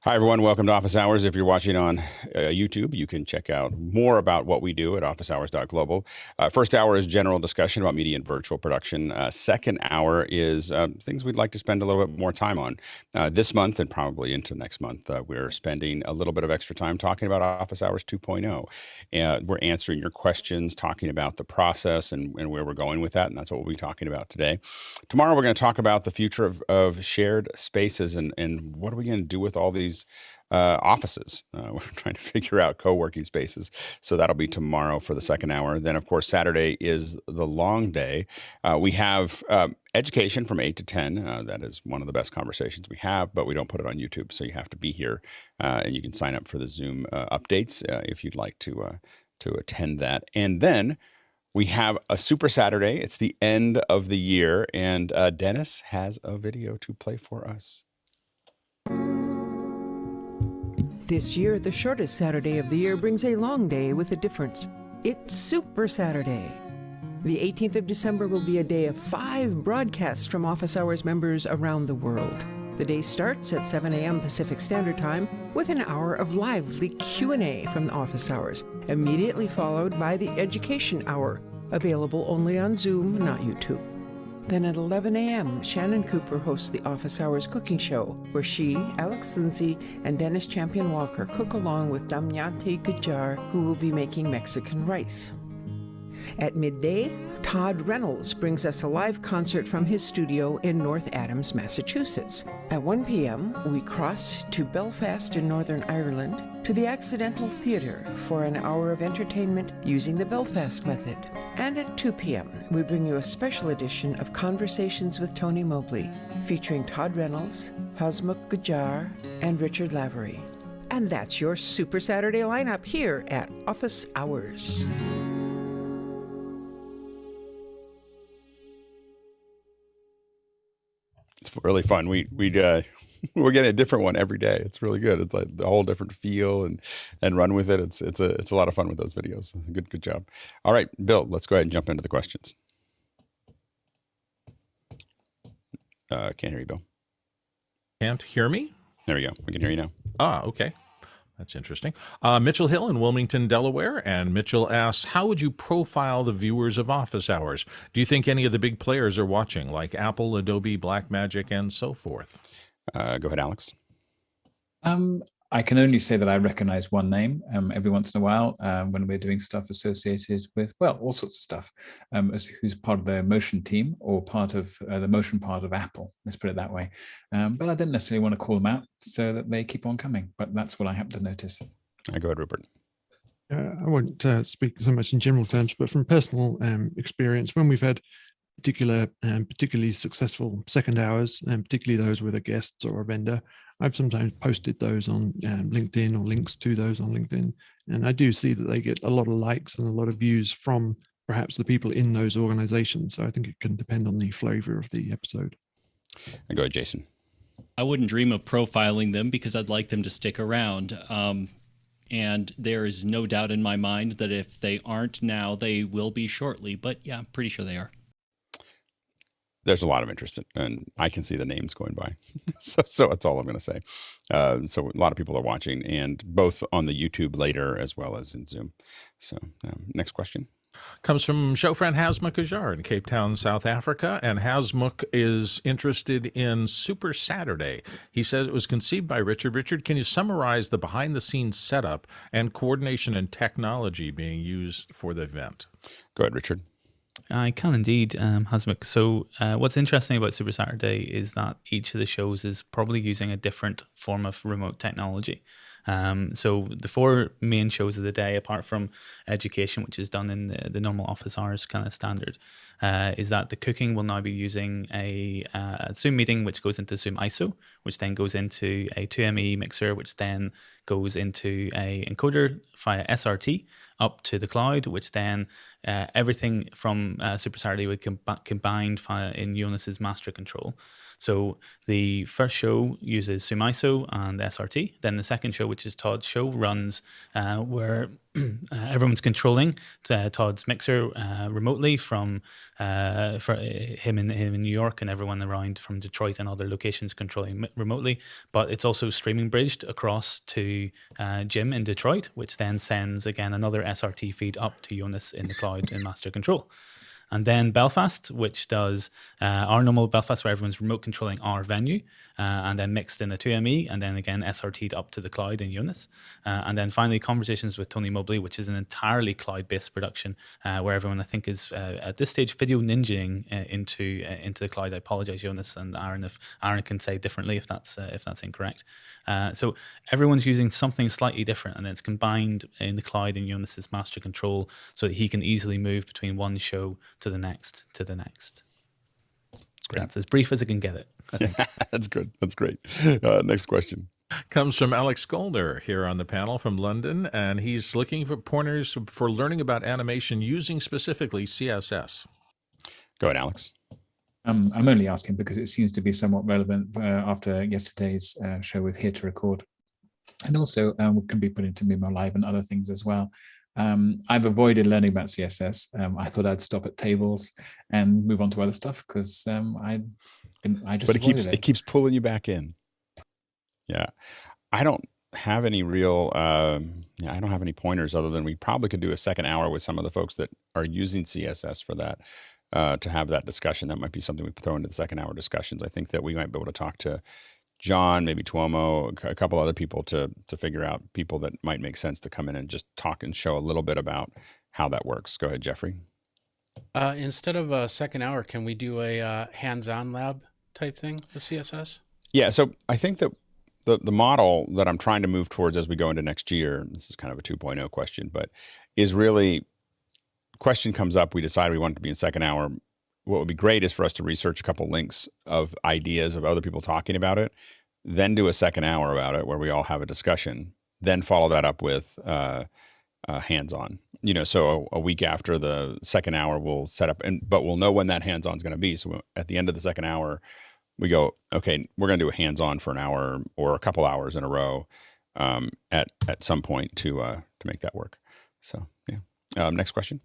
Hi, everyone. Welcome to Office Hours. If you're watching on YouTube, you can check out more about what we do at officehours.global. First hour is general discussion about media and virtual production. Second hour is things we'd like to spend a little bit more time on. This month and probably into next month, we're spending a little bit of extra time talking about Office Hours 2.0. We're answering your questions, talking about the process and where we're going with that, and that's what we'll be talking about today. Tomorrow, we're going to talk about the future of shared spaces and what are we going to do with all these offices. We're trying to figure out co-working spaces. So that'll be tomorrow for the second hour. Then, of course, Saturday is the long day. We have education from 8 to 10. That is one of the best conversations we have, but we don't put it on YouTube. So you have to be here and you can sign up for the Zoom updates if you'd like to attend that. And then we have a Super Saturday. It's the end of the year, and Dennis has a video to play for us. This year, the shortest Saturday of the year brings a long day with a difference. It's Super Saturday. The 18th of December will be a day of 5 broadcasts from Office Hours members around the world. The day starts at 7 a.m. Pacific Standard Time with an hour of lively Q&A from the Office Hours, immediately followed by the Education Hour, available only on Zoom, not YouTube. Then at 11 a.m., Shannon Cooper hosts the Office Hours Cooking Show, where she, Alex Lindsay, and Dennis Champion Walker cook along with Damyante Gujar, who will be making Mexican rice. At midday, Todd Reynolds brings us a live concert from his studio in North Adams, Massachusetts. At 1 p.m., we cross to Belfast in Northern Ireland to the Accidental Theatre for an hour of entertainment using the Belfast method. And at 2 p.m., we bring you a special edition of Conversations with Tony Mobley, featuring Todd Reynolds, Hasmukh Gujar, and Richard Lavery. And that's your Super Saturday lineup here at Office Hours. It's really fun. We're getting a different one every day. It's really good. It's like a whole different feel and run with it. It's a lot of fun with those videos. Good job. All right, Bill, let's go ahead and jump into the questions. Can't hear you, Bill. Can't hear me? There we go. We can hear you now. Okay. That's interesting. Mitchell Hill in Wilmington, Delaware. And Mitchell asks, how would you profile the viewers of Office Hours? Do you think any of the big players are watching, like Apple, Adobe, Blackmagic, and so forth? Go ahead, Alex. I can only say that I recognize one name every once in a while when we're doing stuff associated with, well, all sorts of stuff, who's part of the motion team or part of the motion part of Apple, let's put it that way. But I didn't necessarily want to call them out so that they keep on coming, but that's what I happen to notice. Go ahead, Rupert. I won't speak so much in general terms, but from personal experience, when we've had particularly successful second hours, and particularly those with a guest or a vendor, I've sometimes posted those on LinkedIn or links to those on LinkedIn. And I do see that they get a lot of likes and a lot of views from perhaps the people in those organizations. So I think it can depend on the flavor of the episode. Go ahead, Jason. I wouldn't dream of profiling them because I'd like them to stick around. And there is no doubt in my mind that if they aren't now, they will be shortly. But yeah, I'm pretty sure they are. There's a lot of interest and I can see the names going by. so that's all I'm going to say. So a lot of people are watching, and both on the YouTube later as well as in Zoom. So next question. Comes from show friend Hasmukh Gujar in Cape Town, South Africa. And Hasmukh is interested in Super Saturday. He says it was conceived by Richard. Richard, can you summarize the behind-the-scenes setup and coordination and technology being used for the event? Go ahead, Richard. I can indeed, Hasmukh. So what's interesting about Super Saturday is that each of the shows is probably using a different form of remote technology. So the 4 main shows of the day, apart from education, which is done in the normal office hours kind of standard, is that the cooking will now be using a Zoom meeting, which goes into Zoom ISO, which then goes into a 2ME mixer, which then goes into a encoder via SRT up to the cloud, which then everything from Super Saturday would combined in Jonas's master control. So the first show uses Sumiso and SRT. Then the second show, which is Todd's show, runs where everyone's controlling Todd's mixer remotely from for him in New York, and everyone around from Detroit and other locations controlling remotely. But it's also streaming bridged across to Jim in Detroit, which then sends again another SRT feed up to Jonas in the cloud in master control. And then Belfast, which does our normal Belfast, where everyone's remote controlling our venue, and then mixed in the 2ME, and then again SRT'd up to the cloud in Jonas. And then finally, Conversations with Tony Mobley, which is an entirely cloud-based production, where everyone, I think, is at this stage video ninjaing into the cloud. I apologize, Jonas and Aaron, if Aaron can say differently if that's incorrect. So everyone's using something slightly different, and then it's combined in the cloud in Jonas's master control, so that he can easily move between one show to the next. That's as brief as I can get it. Yeah, that's good. That's great. Next question. Comes from Alex Golder here on the panel from London, and he's looking for pointers for learning about animation using specifically CSS. Go ahead, Alex. I'm only asking because it seems to be somewhat relevant after yesterday's show with Here to Record, and also can be put into Mimo Live and other things as well. I've avoided learning about CSS. I thought I'd stop at tables and move on to other stuff because I just. But it keeps pulling you back in. Yeah, I don't have any real. I don't have any pointers other than we probably could do a second hour with some of the folks that are using CSS for that to have that discussion. That might be something we throw into the second hour discussions. I think that we might be able to talk to John, maybe Tuomo, a couple other people to figure out people that might make sense to come in and just talk and show a little bit about how that works. Go ahead, Jeffrey. Instead of a second hour, can we do a hands-on lab type thing with CSS? Yeah, so I think that the model that I'm trying to move towards as we go into next year, this is kind of a 2.0 question, but is really, question comes up, we decide we want it to be in second hour. What would be great is for us to research a couple links of ideas of other people talking about it, then do a second hour about it where we all have a discussion, then follow that up with hands-on. So a week after the second hour, we'll set up, but we'll know when that hands-on is going to be. So at the end of the second hour, we go, okay, we're going to do a hands-on for an hour or a couple hours in a row at some point to make that work. So yeah. Next question.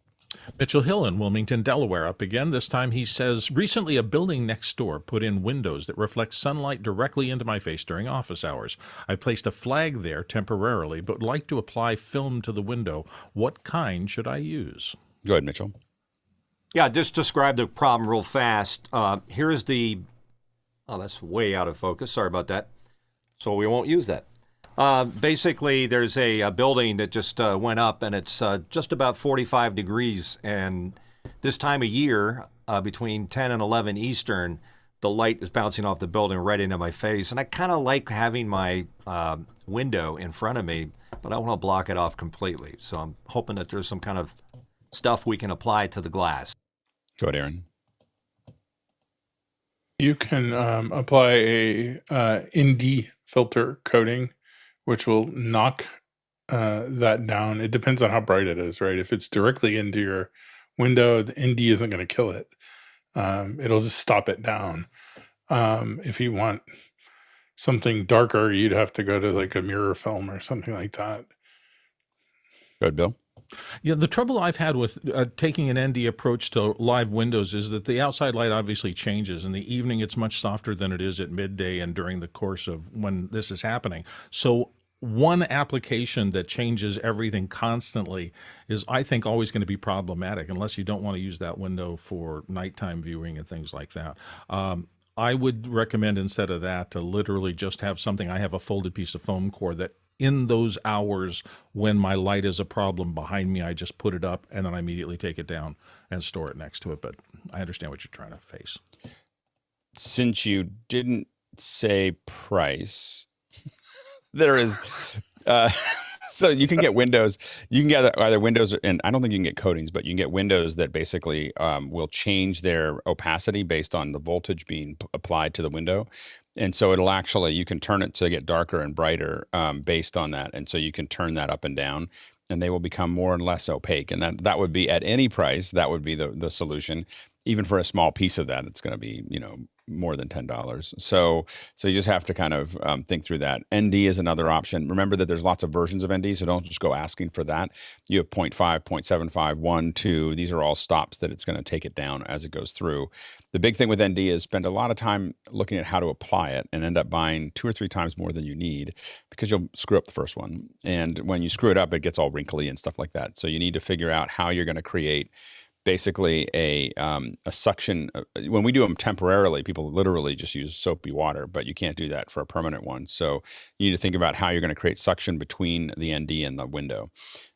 Mitchell Hill in Wilmington, Delaware, up again. This time he says, recently a building next door put in windows that reflect sunlight directly into my face during office hours. I placed a flag there temporarily, but would like to apply film to the window. What kind should I use? Go ahead, Mitchell. Yeah, just describe the problem real fast. Here's the, that's way out of focus. Sorry about that. So we won't use that. Basically, there's a building that just went up, and it's just about 45 degrees. And this time of year, between 10 and 11 Eastern, the light is bouncing off the building right into my face. And I kind of like having my window in front of me, but I want to block it off completely. So I'm hoping that there's some kind of stuff we can apply to the glass. Go ahead, Aaron. You can apply a ND filter coating, which will knock that down. It depends on how bright it is, right? If it's directly into your window, the ND isn't going to kill it. It'll just stop it down. If you want something darker, you'd have to go to like a mirror film or something like that. Go ahead, Bill. Yeah, the trouble I've had with taking an ND approach to live windows is that the outside light obviously changes. In the evening, it's much softer than it is at midday and during the course of when this is happening. So one application that changes everything constantly is, I think, always going to be problematic unless you don't want to use that window for nighttime viewing and things like that. I would recommend instead of that to literally just have something. I have a folded piece of foam core that in those hours when my light is a problem behind me, I just put it up and then I immediately take it down and store it next to it. But I understand what you're trying to face. Since you didn't say price, there is, so you can get windows, you can get either windows, and I don't think you can get coatings, but you can get windows that basically will change their opacity based on the voltage being applied to the window. And so it'll actually, you can turn it to get darker and brighter based on that. And so you can turn that up and down and they will become more and less opaque. And that would be at any price, that would be the solution. Even for a small piece of that, it's going to be, more than $10. So you just have to kind of think through that. ND is another option. Remember that there's lots of versions of ND, so don't just go asking for that. You have 0.5, 0.75, 1, 2. These are all stops that it's going to take it down as it goes through. The big thing with ND is spend a lot of time looking at how to apply it and end up buying 2 or 3 times more than you need because you'll screw up the first one. And when you screw it up, it gets all wrinkly and stuff like that. So you need to figure out how you're going to create basically a suction. When we do them temporarily, people literally just use soapy water, but you can't do that for a permanent one. So you need to think about how you're going to create suction between the ND and the window,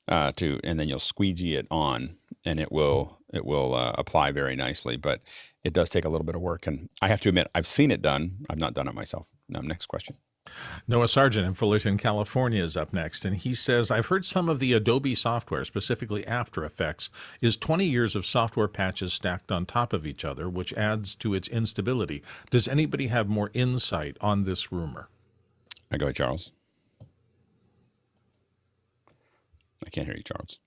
and then you'll squeegee it on, and it will apply very nicely. But it does take a little bit of work, and I have to admit, I've seen it done. I've not done it myself. Next question. Noah Sargent in Fullerton, California is up next, and he says, I've heard some of the Adobe software, specifically After Effects, is 20 years of software patches stacked on top of each other, which adds to its instability. Does anybody have more insight on this rumor? Go ahead, Charles. I can't hear you, Charles.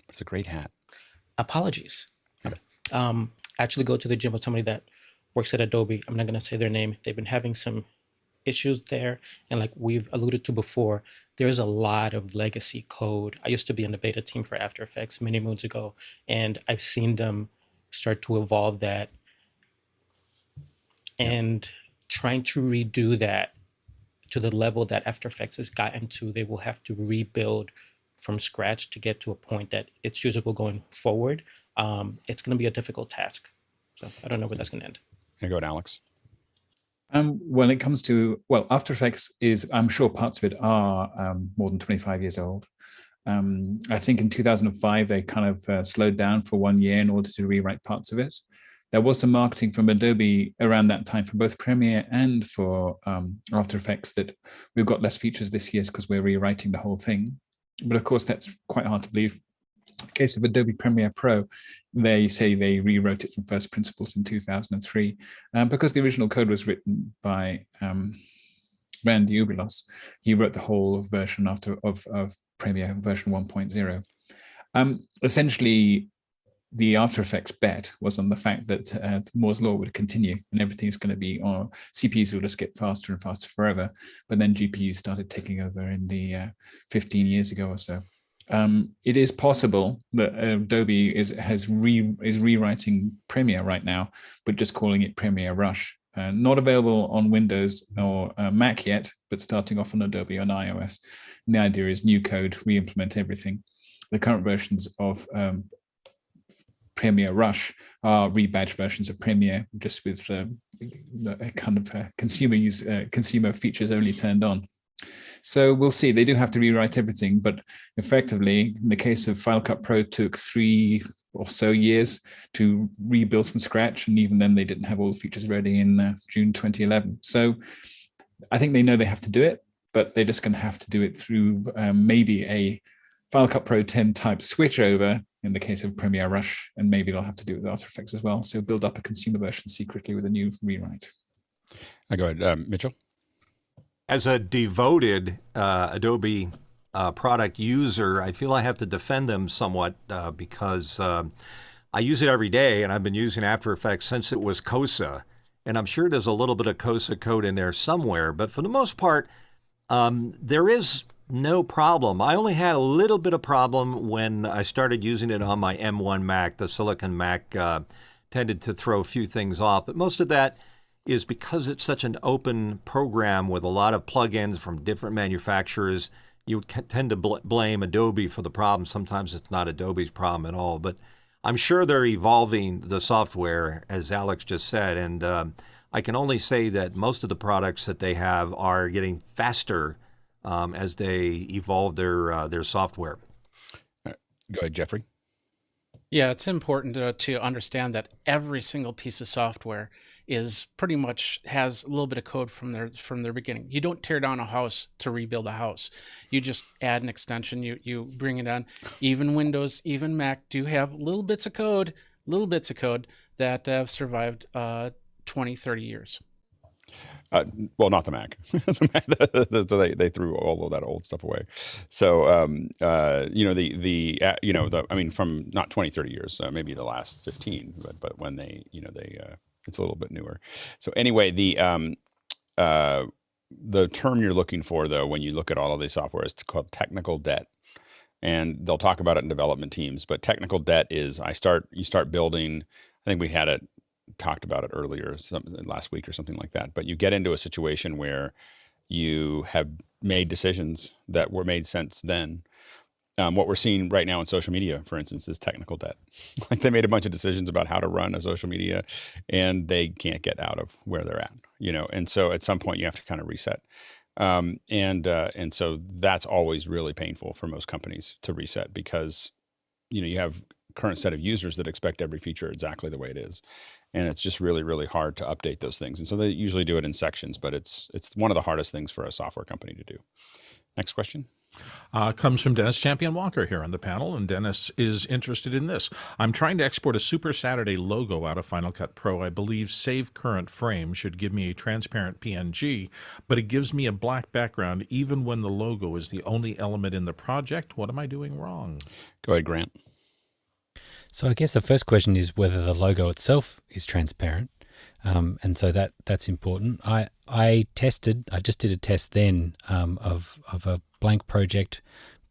It's a great hat. Apologies. Actually go to the gym with somebody that works at Adobe. I'm not going to say their name. They've been having some issues there. And like we've alluded to before, there's a lot of legacy code. I used to be on the beta team for After Effects many moons ago, and I've seen them start to evolve that. And trying to redo that to the level that After Effects has gotten to, they will have to rebuild from scratch to get to a point that it's usable going forward. It's going to be a difficult task. So I don't know where that's going to end. Go ahead, Alex. When it comes to, After Effects is, I'm sure parts of it are more than 25 years old. I think in 2005, they kind of slowed down for 1 year in order to rewrite parts of it. There was some marketing from Adobe around that time for both Premiere and for After Effects that we've got less features this year because we're rewriting the whole thing. But of course, that's quite hard to believe. In the case of Adobe Premiere Pro, they say they rewrote it from first principles in 2003 because the original code was written by Randy Ubilos. He wrote the whole version of Premiere version 1.0. Essentially, the After Effects bet was on the fact that Moore's law would continue and everything's going to be, or CPUs will just get faster and faster forever. But then GPUs started taking over in the 15 years ago or so. It is possible that Adobe is rewriting Premiere right now, but just calling it Premiere Rush. Not available on Windows or Mac yet, but starting off on Adobe on iOS. And the idea is new code, re-implement everything. The current versions of Premiere Rush are rebadged versions of Premiere, just with kind of consumer features only turned on. So we'll see. They do have to rewrite everything, but effectively, in the case of Final Cut Pro, took 3 or so years to rebuild from scratch, and even then, they didn't have all the features ready in June 2011. So I think they know they have to do it, but they're just going to have to do it through maybe a Final Cut Pro 10 type switchover in the case of Premiere Rush, and maybe they'll have to do it with After Effects as well. So build up a consumer version secretly with a new rewrite. Go ahead, Mitchell. As a devoted Adobe product user, I feel I have to defend them somewhat because I use it every day, and I've been using After Effects since it was COSA. And I'm sure there's a little bit of COSA code in there somewhere, but for the most part, there is no problem. I only had a little bit of problem when I started using it on my M1 Mac. The Silicon Mac tended to throw a few things off, but most of that is because it's such an open program with a lot of plugins from different manufacturers. You tend to blame Adobe for the problem. Sometimes it's not Adobe's problem at all, but I'm sure they're evolving the software, as Alex just said, and I can only say that most of the products that they have are getting faster as they evolve their software. Go ahead, Jeffrey. Yeah, it's important to understand that every single piece of software is pretty much has a little bit of code from their beginning. You don't tear down a house to rebuild a house. You just add an extension, you bring it on. Even Windows, even Mac do have little bits of code that have survived 20, 30 years. Well, not the Mac. So they threw all of that old stuff away. So I mean, from not 20, 30 years, maybe the last 15, but when they it's a little bit newer. So anyway, the term you're looking for, though, when you look at all of these software, is called technical debt. And they'll talk about it in development teams. But technical debt is you start building. I think we had talked about it earlier, last week or something like that. But you get into a situation where you have made decisions that were made sense then. What we're seeing right now in social media, for instance, is technical debt. Like they made a bunch of decisions about how to run a social media, and they can't get out of where they're at. And so at some point you have to kind of reset. And so that's always really painful for most companies to reset, because you have current set of users that expect every feature exactly the way it is, and it's just really, really hard to update those things. And so they usually do it in sections, but it's one of the hardest things for a software company to do. Next question. Comes from Dennis Champion Walker here on the panel, and Dennis is interested in this. I'm trying to export a Super Saturday logo out of Final Cut Pro. I believe Save Current Frame should give me a transparent PNG, but it gives me a black background even when the logo is the only element in the project. What am I doing wrong? Go ahead, Grant. So I guess the first question is whether the logo itself is transparent. And so that's important. I just did a test then of a blank project,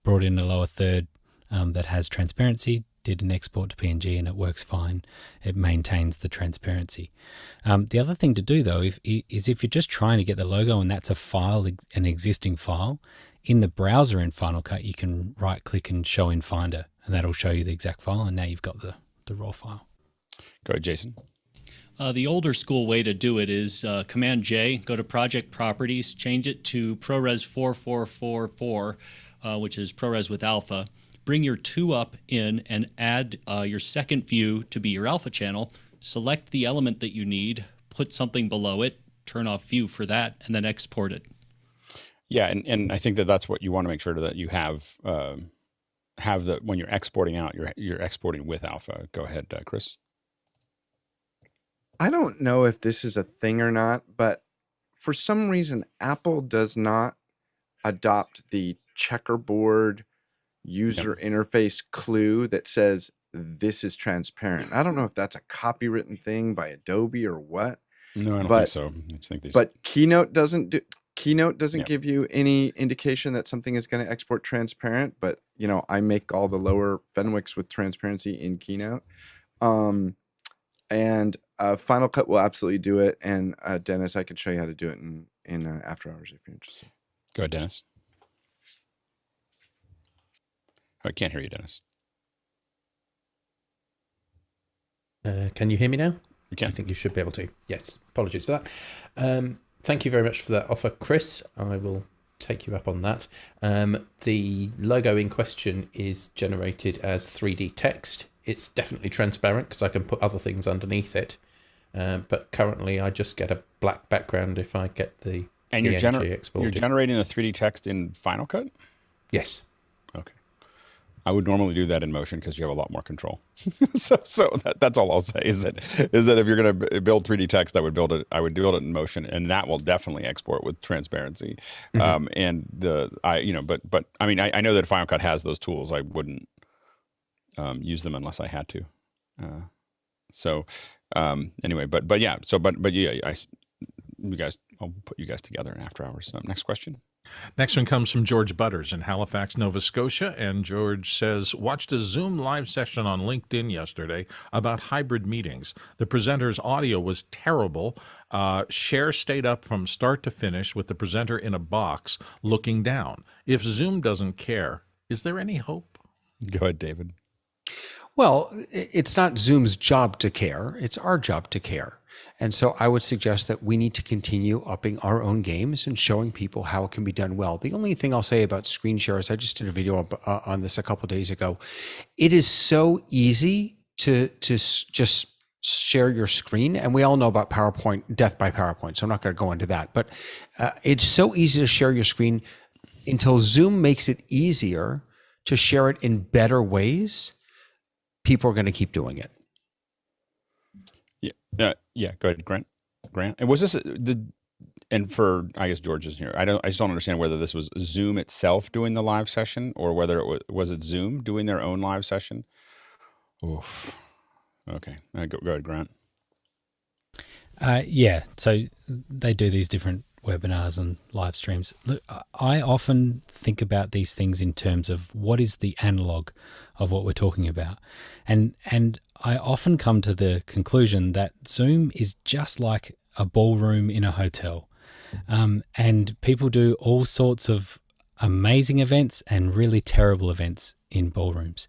brought in a lower third that has transparency, did an export to PNG, and it works fine. It maintains the transparency. The other thing to do, though, is if you're just trying to get the logo and that's a file, an existing file, in the browser in Final Cut, you can right-click and show in Finder, and that'll show you the exact file, and now you've got the raw file. Go ahead, Jason. The older school way to do it is Command J, go to Project Properties, change it to ProRes 4444, which is ProRes with alpha. Bring your 2-up in and add your second view to be your alpha channel. Select the element that you need, put something below it, turn off view for that, and then export it. Yeah, and I think that's what you want to make sure that you have when you're exporting out, you're exporting with alpha. Go ahead, Chris. I don't know if this is a thing or not, but for some reason, Apple does not adopt the checkerboard user interface clue that says this is transparent. I don't know if that's a copywritten thing by Adobe or what. No, I don't think so. I just think but Keynote doesn't give you any indication that something is going to export transparent. But I make all the lower Fenwicks with transparency in Keynote. And Final Cut will absolutely do it. And Dennis, I can show you how to do it in After Hours if you're interested. Go ahead, Dennis. I can't hear you, Dennis. Can you hear me now? You can. I think you should be able to. Yes. Apologies for that. Thank you very much for that offer, Chris. I will take you up on that. The logo in question is generated as 3D text. It's definitely transparent because I can put other things underneath it. But currently I just get a black background if I get the and PNG exported. You're generating the 3D text in Final Cut? Yes. Okay. I would normally do that in Motion because you have a lot more control. so that's all I'll say is that if you're going to build 3D text, I would build it in Motion, and that will definitely export with transparency. Mm-hmm. But I mean, I know that Final Cut has those tools. I wouldn't use them unless I had to. Anyway, but yeah. I'll put you guys together in After Hours. Next question. Next one comes from George Butters in Halifax, Nova Scotia. And George says, watched a Zoom live session on LinkedIn yesterday about hybrid meetings. The presenter's audio was terrible. Share stayed up from start to finish with the presenter in a box looking down. If Zoom doesn't care, is there any hope? Go ahead, David. Well, it's not Zoom's job to care. It's our job to care. And so I would suggest that we need to continue upping our own games and showing people how it can be done well. The only thing I'll say about screen shares, I just did a video on this a couple of days ago. It is so easy to just share your screen. And we all know about PowerPoint, death by PowerPoint. So I'm not going to go into that. But it's so easy to share your screen until Zoom makes it easier to share it in better ways. People are going to keep doing it. Yeah. Go ahead, Grant. And was this and for, I guess George isn't here. I just don't understand whether this was Zoom itself doing the live session or whether it was it Zoom doing their own live session. Oof. Okay. Go ahead, Grant. Yeah, so they do these different webinars and live streams. Look, I often think about these things in terms of what is the analog of what we're talking about. And I often come to the conclusion that Zoom is just like a ballroom in a hotel. And people do all sorts of amazing events and really terrible events in ballrooms.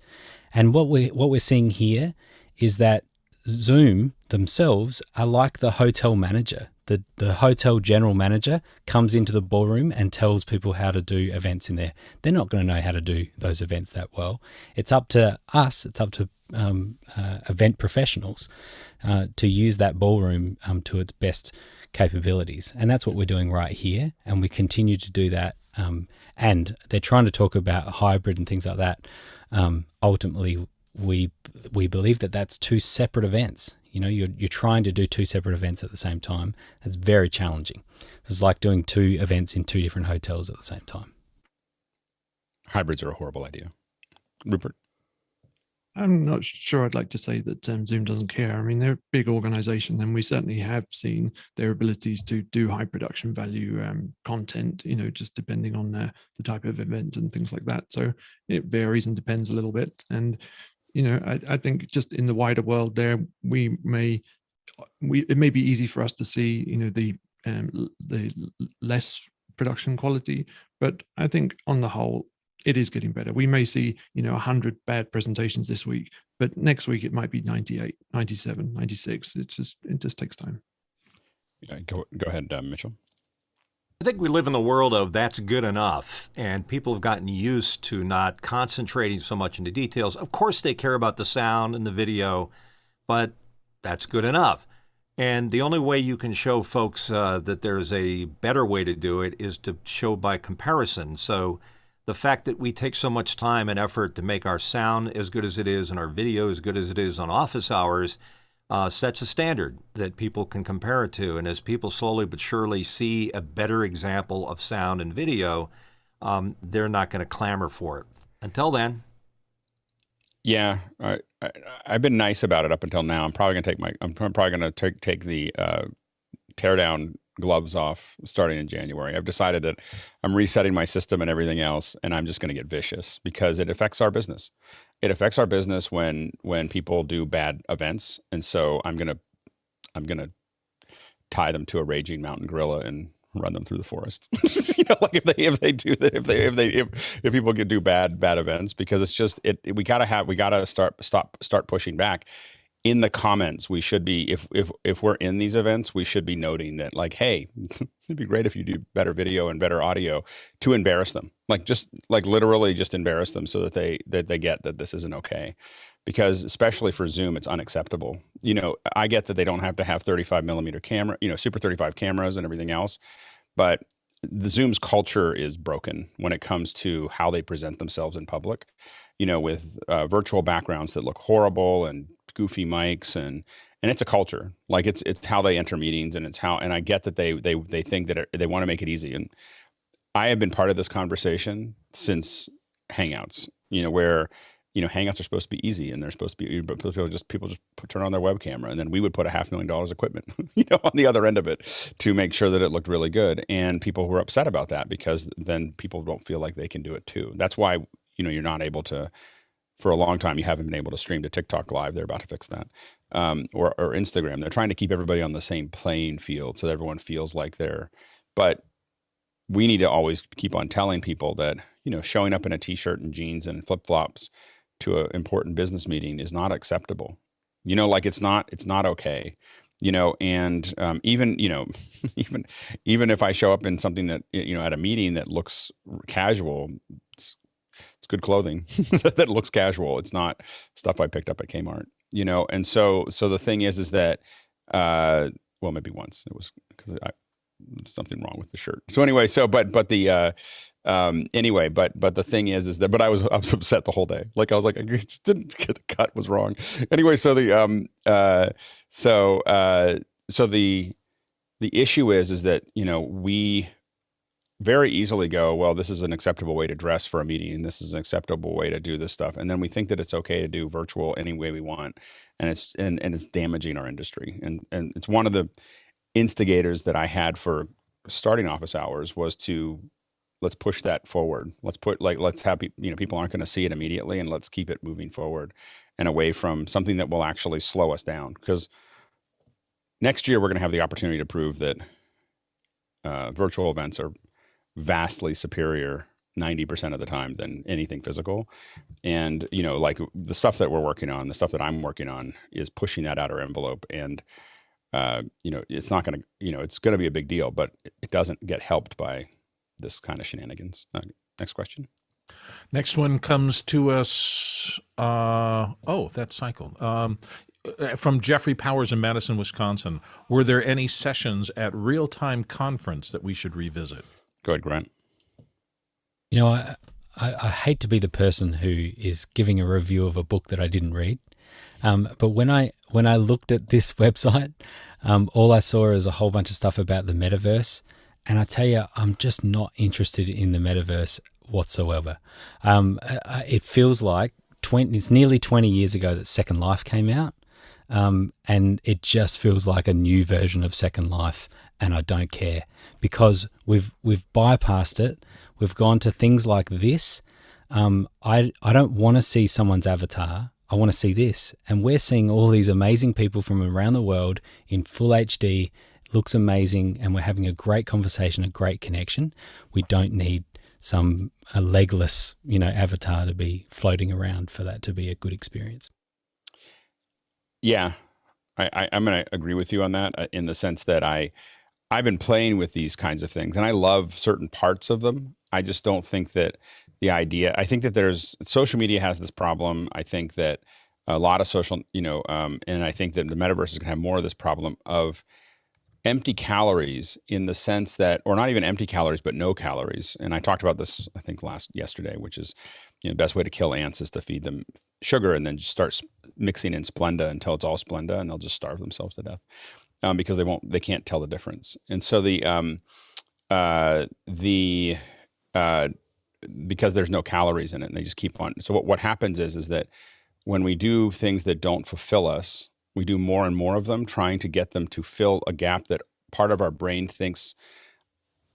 And what we're seeing here is that Zoom themselves are like the hotel manager. The hotel general manager comes into the ballroom and tells people how to do events in there. They're not going to know how to do those events that well. It's up to us, it's up to event professionals to use that ballroom to its best capabilities. And that's what we're doing right here. And we continue to do that. And they're trying to talk about hybrid and things like that. Ultimately, we believe that that's two separate events. You know, you're trying to do two separate events at the same time. That's very challenging. It's like doing two events in two different hotels at the same time. Hybrids are a horrible idea. Rupert? I'm not sure I'd like to say that Zoom doesn't care. I mean, they're a big organization, and we certainly have seen their abilities to do high production value content, you know, just depending on the type of event and things like that. So it varies and depends a little bit. And, you know, I think just in the wider world there, it may be easy for us to see, you know, the less production quality, but I think on the whole, it is getting better. We may see, you know, 100 bad presentations this week, but next week it might be 98, 97, 96. It just takes time. Yeah, go ahead, Mitchell. I think we live in the world of that's good enough, and people have gotten used to not concentrating so much into details. Of course, they care about the sound and the video, but that's good enough. And the only way you can show folks that there's a better way to do it is to show by comparison. So the fact that we take so much time and effort to make our sound as good as it is and our video as good as it is on office hours sets a standard that people can compare it to. And as people slowly but surely see a better example of sound and video, they're not going to clamor for it. Until then. Yeah, I've been nice about it up until now. I'm probably going to take the tear down gloves off starting in January. I've decided that I'm resetting my system and everything else, and I'm just going to get vicious because it affects our business. It affects our business when people do bad events, and so I'm gonna tie them to a raging mountain gorilla and run them through the forest. You know, like if people could do bad events, because it's just we gotta start pushing back. In the comments, we should be, if we're in these events, we should be noting that, like, hey, it'd be great if you do better video and better audio, to embarrass them, literally just embarrass them, so that they get that this isn't okay. Because especially for Zoom, it's unacceptable. You know, I get that they don't have to have 35 millimeter camera, you know, Super 35 cameras and everything else, but the Zoom's culture is broken when it comes to how they present themselves in public, you know, with virtual backgrounds that look horrible and goofy mics, and it's a culture. Like it's how they enter meetings, and and I get that they think that they want to make it easy. And I have been part of this conversation since Hangouts, you know, where, you know, Hangouts are supposed to be easy, and they're supposed to be, people just turn on their web camera, and then we would put $500,000 equipment, you know, on the other end of it to make sure that it looked really good. And people were upset about that, because then people don't feel like they can do it too. That's why, you know, you're not able to, for a long time, you haven't been able to stream to TikTok Live. They're about to fix that. Or Instagram. They're trying to keep everybody on the same playing field so that everyone feels like but we need to always keep on telling people that, you know, showing up in a t-shirt and jeans and flip-flops to an important business meeting is not acceptable. You know, like it's not okay. You know, and even, you know, even if I show up in something that, you know, at a meeting that looks casual, it's good clothing that looks casual. It's not stuff I picked up at Kmart, you know? And so the thing is that, well, maybe once it was because something wrong with the shirt. So anyway, but the thing is that, but I was upset the whole day. Like I was like, I just didn't get the cut was wrong. Anyway, so the the issue is that, we very easily go, well, this is an acceptable way to dress for a meeting, and this is an acceptable way to do this stuff. And then we think that it's okay to do virtual any way we want. And it's damaging our industry. And it's one of the instigators that I had for starting office hours was to, let's push that forward. Let's have, people aren't going to see it immediately, and let's keep it moving forward and away from something that will actually slow us down. Because next year we're going to have the opportunity to prove that virtual events are vastly superior 90% of the time than anything physical. And, like the stuff that we're working on, the stuff that I'm working on is pushing that outer envelope. And, it's not going to, it's going to be a big deal, but it doesn't get helped by this kind of shenanigans. Next question. Next one comes to us. That cycle. From Jeffrey Powers in Madison, Wisconsin. Were there any sessions at Real Time Conference that we should revisit? Go ahead, Grant. I hate to be the person who is giving a review of a book that I didn't read, but when I looked at this website, all I saw is a whole bunch of stuff about the metaverse, and I tell you, I'm just not interested in the metaverse whatsoever. It feels like it's nearly 20 years ago that Second Life came out, and it just feels like a new version of Second Life. And I don't care because we've bypassed it. We've gone to things like this. I don't want to see someone's avatar. I want to see this. And we're seeing all these amazing people from around the world in full HD. It looks amazing, and we're having a great conversation, a great connection. We don't need a legless, avatar to be floating around for that to be a good experience. Yeah, I'm going to agree with you on that in the sense that I've been playing with these kinds of things, and I love certain parts of them. I just don't think that I think that social media has this problem. I think that a lot of social, and I think that the metaverse is going to have more of this problem of empty calories in the sense that, or not even empty calories, but no calories. And I talked about this, I think yesterday, which is, the best way to kill ants is to feed them sugar and then just start mixing in Splenda until it's all Splenda, and they'll just starve themselves to death. Because they can't tell the difference. And so because there's no calories in it, and they just keep on. So what happens is that when we do things that don't fulfill us, we do more and more of them, trying to get them to fill a gap that part of our brain thinks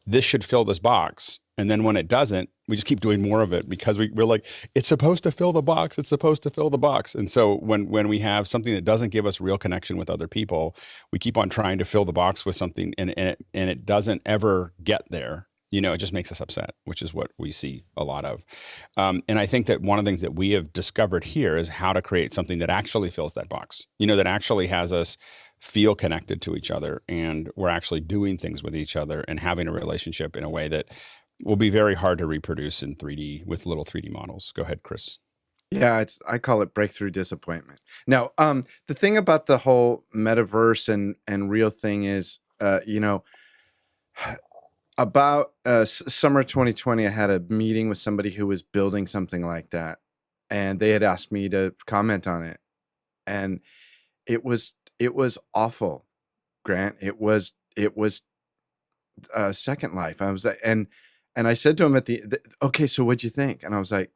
this should fill this box. And then when it doesn't, we just keep doing more of it because we're like, it's supposed to fill the box. It's supposed to fill the box. And so when we have something that doesn't give us real connection with other people, we keep on trying to fill the box with something, and it doesn't ever get there. It just makes us upset, which is what we see a lot of. And I think that one of the things that we have discovered here is how to create something that actually fills that box, that actually has us feel connected to each other, and we're actually doing things with each other and having a relationship in a way that will be very hard to reproduce in 3D with little 3D models. Go ahead, Chris. Yeah, I call it breakthrough disappointment. Now, the thing about the whole metaverse and real thing is, about summer 2020, I had a meeting with somebody who was building something like that, and they had asked me to comment on it, and it was awful, Grant. It was Second Life. I was like, and I said to him at okay, so what'd you think? And I was like,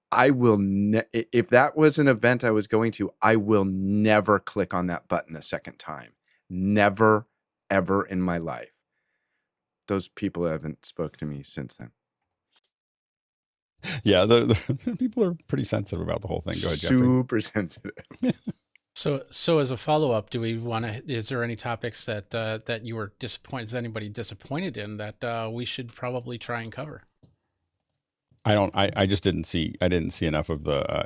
I will if that was an event I was going to, I will never click on that button a second time. Never, ever in my life. Those people haven't spoke to me since then. Yeah, the people are pretty sensitive about the whole thing. Go ahead, Jeffrey. Super sensitive. So as a follow-up, do we want to? Is there any topics that you were disappointed? Is anybody disappointed in that we should probably try and cover? I just didn't see. I didn't see enough of the.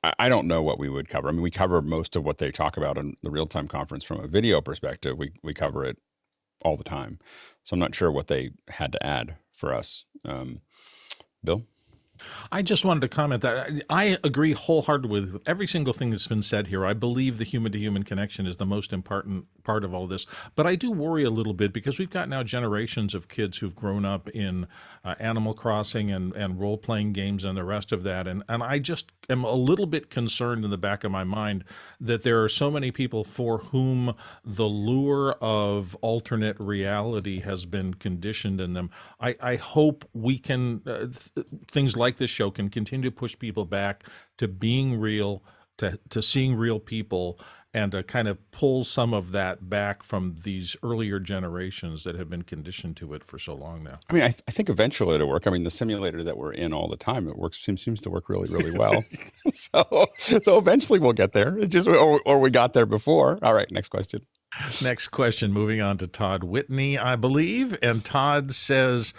I don't know what we would cover. I mean, we cover most of what they talk about in the real-time conference from a video perspective. We cover it all the time, so I'm not sure what they had to add for us. Bill? I just wanted to comment that I agree wholeheartedly with every single thing that's been said here. I believe the human-to-human connection is the most important part of all this. But I do worry a little bit because we've got now generations of kids who've grown up in Animal Crossing and role-playing games and the rest of that. And I just am a little bit concerned in the back of my mind that there are so many people for whom the lure of alternate reality has been conditioned in them. I hope we can, things like this show can continue to push people back to being real, to seeing real people, and to kind of pull some of that back from these earlier generations that have been conditioned to it for so long now. I mean, I think eventually it'll work. I mean, the simulator that we're in all the time, it works seems to work really, really well. so eventually we'll get there. It just or we got there before. All right, next question. Next question, moving on to Todd Whitney, I believe. And Todd says,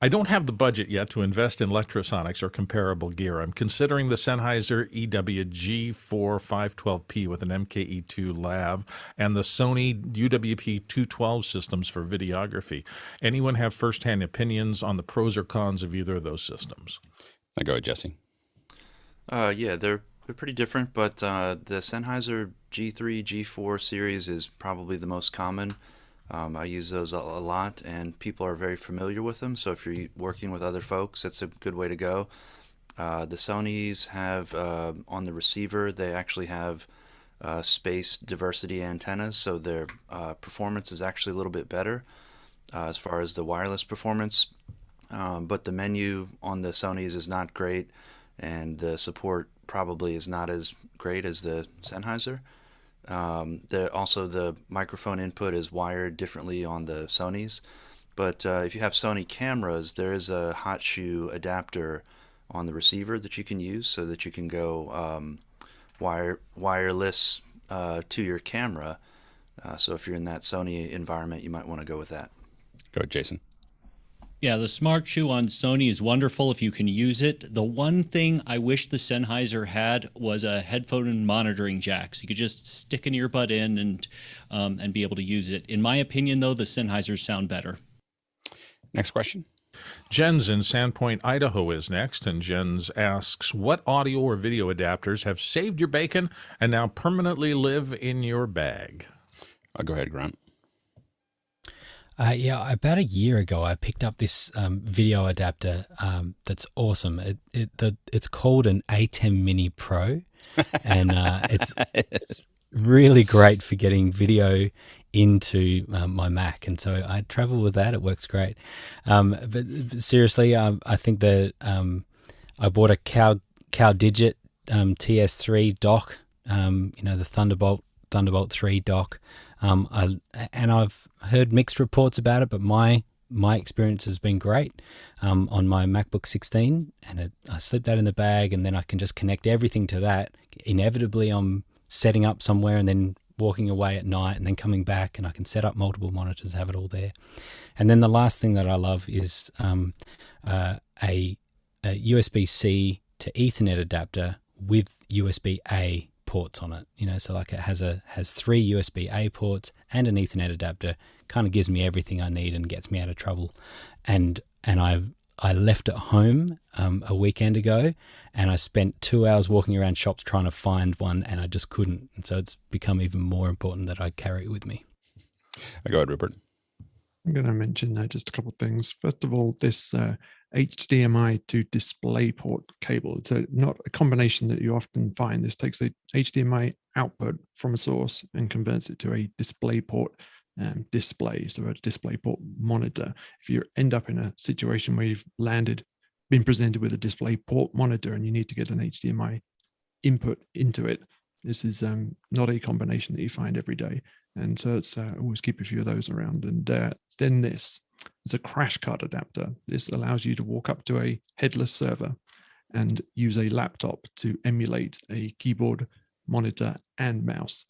I don't have the budget yet to invest in electrosonics or comparable gear. I'm considering the Sennheiser EWG4 512P with an MKE2 lav and the Sony UWP212 systems for videography. Anyone have firsthand opinions on the pros or cons of either of those systems? I go with Jesse. Yeah, they're pretty different, but the Sennheiser G3, G4 series is probably the most common. I use those a lot, and people are very familiar with them. So if you're working with other folks, it's a good way to go. The Sonys have, on the receiver, they actually have space diversity antennas, so their performance is actually a little bit better as far as the wireless performance. But the menu on the Sonys is not great, and the support probably is not as great as the Sennheiser. Also, the microphone input is wired differently on the Sonys, but if you have Sony cameras, there is a hot shoe adapter on the receiver that you can use so that you can go wireless to your camera. So if you're in that Sony environment, you might want to go with that. Go ahead, Jason. Yeah, the Smart Shoe on Sony is wonderful if you can use it. The one thing I wish the Sennheiser had was a headphone monitoring jack, so you could just stick an earbud in and be able to use it. In my opinion, though, the Sennheisers sound better. Next question. Jens in Sandpoint, Idaho is next, and Jens asks, what audio or video adapters have saved your bacon and now permanently live in your bag? Go ahead, Grant. Yeah, about a year ago, I picked up this video adapter that's awesome. It's called an ATEM Mini Pro, and it's really great for getting video into my Mac. And so I travel with that. It works great. But seriously, I think that I bought a CalDigit TS3 dock, the Thunderbolt 3 dock. And I've heard mixed reports about it, but my experience has been great on my MacBook 16, and I slip that in the bag, and then I can just connect everything to that. Inevitably, I'm setting up somewhere and then walking away at night and then coming back, and I can set up multiple monitors, have it all there. And then the last thing that I love is a USB-C to Ethernet adapter with USB-A ports on it, so like it has 3 USB-A ports and an Ethernet adapter. Kind of gives me everything I need and gets me out of trouble. And I left it home a weekend ago, and I spent 2 hours walking around shops trying to find one, and I just couldn't. And so it's become even more important that I carry it with me. Go ahead, Rupert. I'm going to mention just a couple of things. First of all, this HDMI to DisplayPort cable. It's not a combination that you often find. This takes a HDMI output from a source and converts it to a DisplayPort display, so a DisplayPort monitor. If you end up in a situation where you've been presented with a DisplayPort monitor and you need to get an HDMI input into it, this is not a combination that you find every day. And so it's always keep a few of those around. And then this is a crash card adapter. This allows you to walk up to a headless server and use a laptop to emulate a keyboard, monitor, and mouse.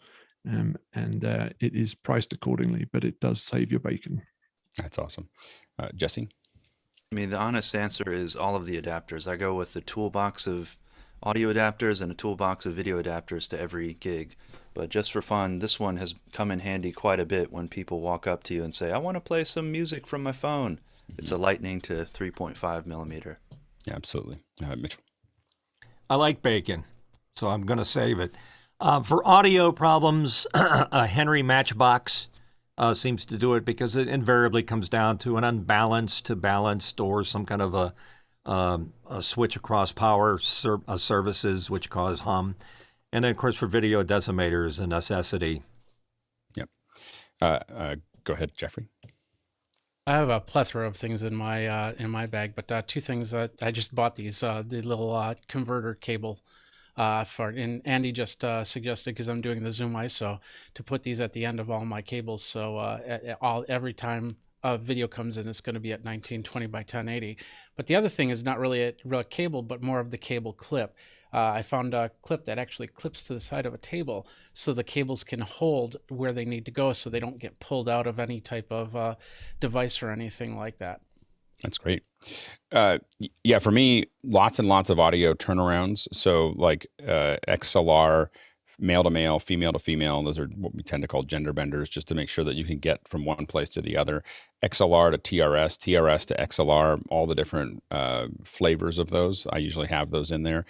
It is priced accordingly, but it does save your bacon. That's awesome. Jesse? I mean, the honest answer is all of the adapters. I go with the toolbox of audio adapters and a toolbox of video adapters to every gig. But just for fun, this one has come in handy quite a bit when people walk up to you and say, I want to play some music from my phone. Mm-hmm. It's a Lightning to 3.5 millimeter. Yeah, absolutely. Mitchell. I like bacon, so I'm going to save it. For audio problems, a Henry Matchbox seems to do it because it invariably comes down to an unbalanced to balanced or some kind of a switch across power services which cause hum. And then, of course, for video, decimator is a necessity. Yep. Go ahead, Jeffrey. I have a plethora of things in my bag, but two things. I just bought these the little converter cable and Andy just suggested, because I'm doing the Zoom ISO, to put these at the end of all my cables. So every time a video comes in, it's going to be at 1920 by 1080. But the other thing is not really a real cable, but more of the cable clip. I found a clip that actually clips to the side of a table, so the cables can hold where they need to go, so they don't get pulled out of any type of device or anything like that. That's great. Yeah, for me, lots and lots of audio turnarounds. So like XLR, male to male, female to female. Those are what we tend to call gender benders, just to make sure that you can get from one place to the other. XLR to TRS, TRS to XLR, all the different flavors of those. I usually have those in there.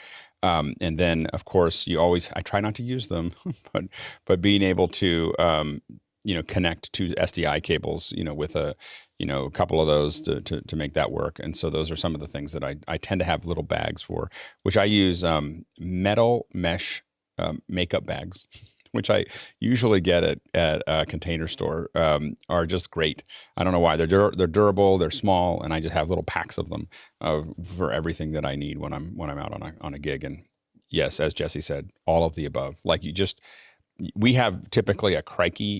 And then, of course, I try not to use them, but being able to, connect to SDI cables, with a couple of those to make that work. And so those are some of the things that I tend to have little bags for, which I use metal mesh makeup bags, which I usually get at a Container Store, are just great. I don't know why. They're durable, they're small, and I just have little packs of them for everything that I need when I'm out on a gig. And yes, as Jesse said, all of the above. Like we have typically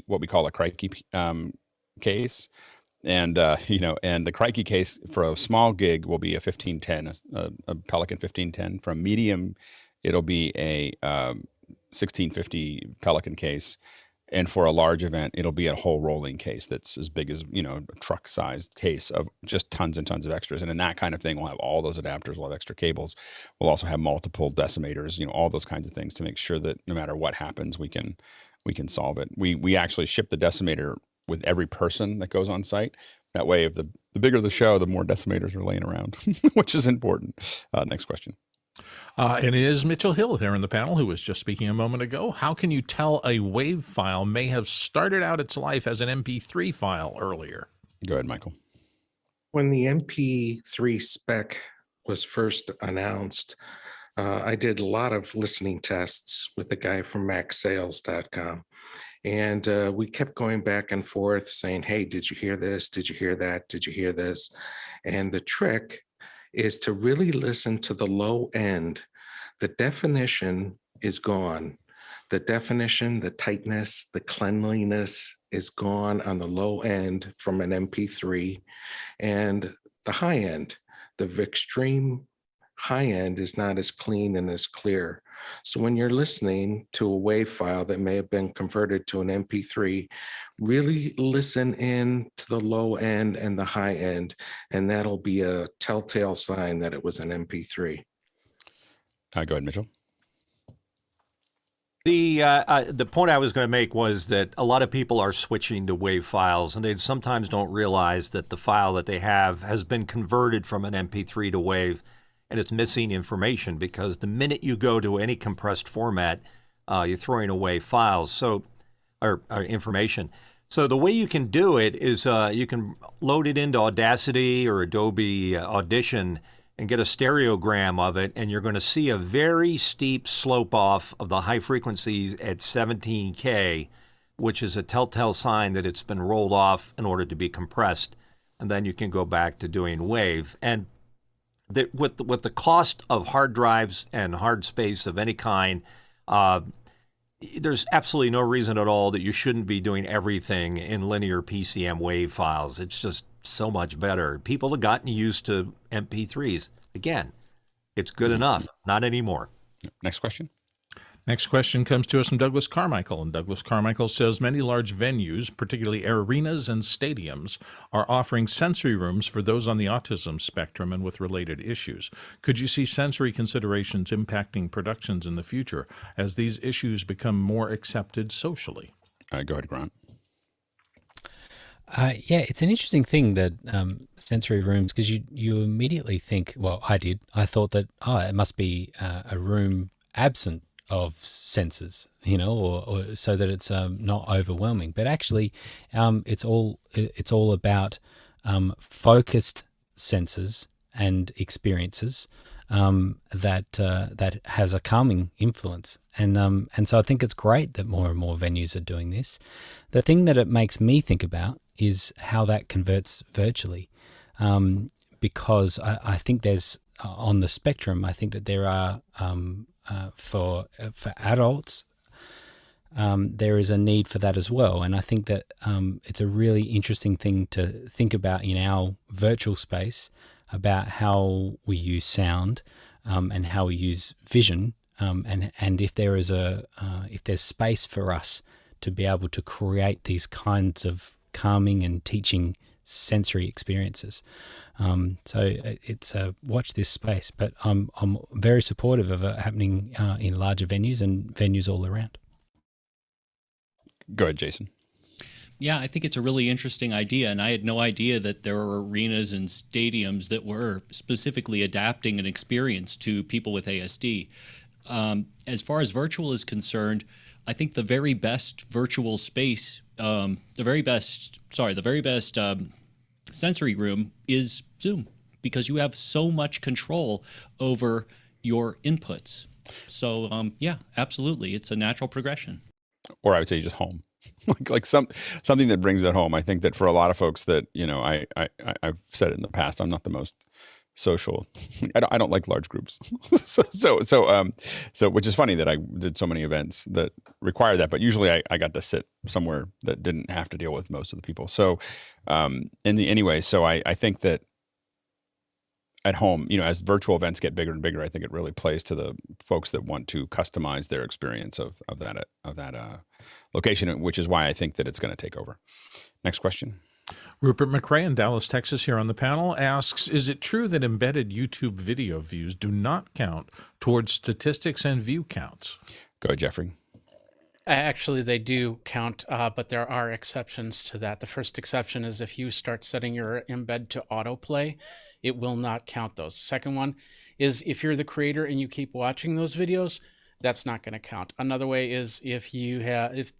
what we call a crikey case. And, and the crikey case for a small gig will be a 1510, a Pelican 1510. For a medium, it'll be a 1650 Pelican case. And for a large event, it'll be a whole rolling case that's as big as, a truck-sized case of just tons and tons of extras. And in that kind of thing, we'll have all those adapters, we'll have extra cables. We'll also have multiple decimators, all those kinds of things to make sure that no matter what happens, we can solve it. We actually ship the decimator with every person that goes on site. That way, if the bigger the show, the more decimators are laying around, which is important. Next question. And it is Mitchell Hill here in the panel, who was just speaking a moment ago. How can you tell a WAV file may have started out its life as an MP3 file earlier? Go ahead, Michael. When the MP3 spec was first announced, I did a lot of listening tests with the guy from MacSales.com. And we kept going back and forth saying, hey, did you hear this? Did you hear that? Did you hear this? And the trick is to really listen to the low end. The definition is gone. The definition, the tightness, the cleanliness is gone on the low end from an MP3. And the high end, the extreme high end, is not as clean and as clear. So when you're listening to a WAV file that may have been converted to an MP3, really listen in to the low end and the high end, and that'll be a telltale sign that it was an MP3. Go ahead, Mitchell. The point I was going to make was that a lot of people are switching to WAV files, and they sometimes don't realize that the file that they have has been converted from an MP3 to WAV, and it's missing information, because the minute you go to any compressed format, you're throwing away files or information. So the way you can do it is you can load it into Audacity or Adobe Audition and get a stereogram of it, and you're going to see a very steep slope off of the high frequencies at 17K, which is a telltale sign that it's been rolled off in order to be compressed. And then you can go back to doing WAV. And with the cost of hard drives and hard space of any kind, there's absolutely no reason at all that you shouldn't be doing everything in linear PCM WAV files. It's just so much better. People have gotten used to MP3s. Again, it's good enough. Not anymore. Next question. Next question comes to us from Douglas Carmichael. And Douglas Carmichael says many large venues, particularly arenas and stadiums, are offering sensory rooms for those on the autism spectrum and with related issues. Could you see sensory considerations impacting productions in the future as these issues become more accepted socially? Go ahead, Grant. Yeah, it's an interesting thing that sensory rooms, because you immediately think, well, I thought that, it must be a room absent of senses, or so that it's not overwhelming. But actually, it's all about focused senses and experiences that has a calming influence, and so I think it's great that more and more venues are doing this. The thing that it makes me think about is how that converts virtually, because I think there's on the spectrum. I think that there are for adults. There is a need for that as well. And I think that it's a really interesting thing to think about in our virtual space, about how we use sound and how we use vision, and if there is if there's space for us to be able to create these kinds of calming and teaching sensory experiences. So it's watch this space, but I'm very supportive of it happening in larger venues and venues all around. Go ahead, Jason. Yeah, I think it's a really interesting idea, and I had no idea that there were arenas and stadiums that were specifically adapting an experience to people with ASD. As far as virtual is concerned, I think the very best virtual space, the very best sensory room is Zoom, because you have so much control over your inputs. So yeah, absolutely, it's a natural progression. Or I would say just home. like something that brings it home. I think that for a lot of folks that, I've said it in the past, I'm not the most social. I don't like large groups. so which is funny that I did so many events that require that, but usually I got to sit somewhere that didn't have to deal with most of the people. So I think that at home, as virtual events get bigger and bigger, I think it really plays to the folks that want to customize their experience of that location, which is why I think that it's going to take over. Next question. Rupert McRae in Dallas, Texas, here on the panel, asks, is it true that embedded YouTube video views do not count towards statistics and view counts? Go ahead, Jeffrey. Actually, they do count, but there are exceptions to that. The first exception is if you start setting your embed to autoplay, it will not count those. Second one is if you're the creator and you keep watching those videos, that's not going to count. Another way is if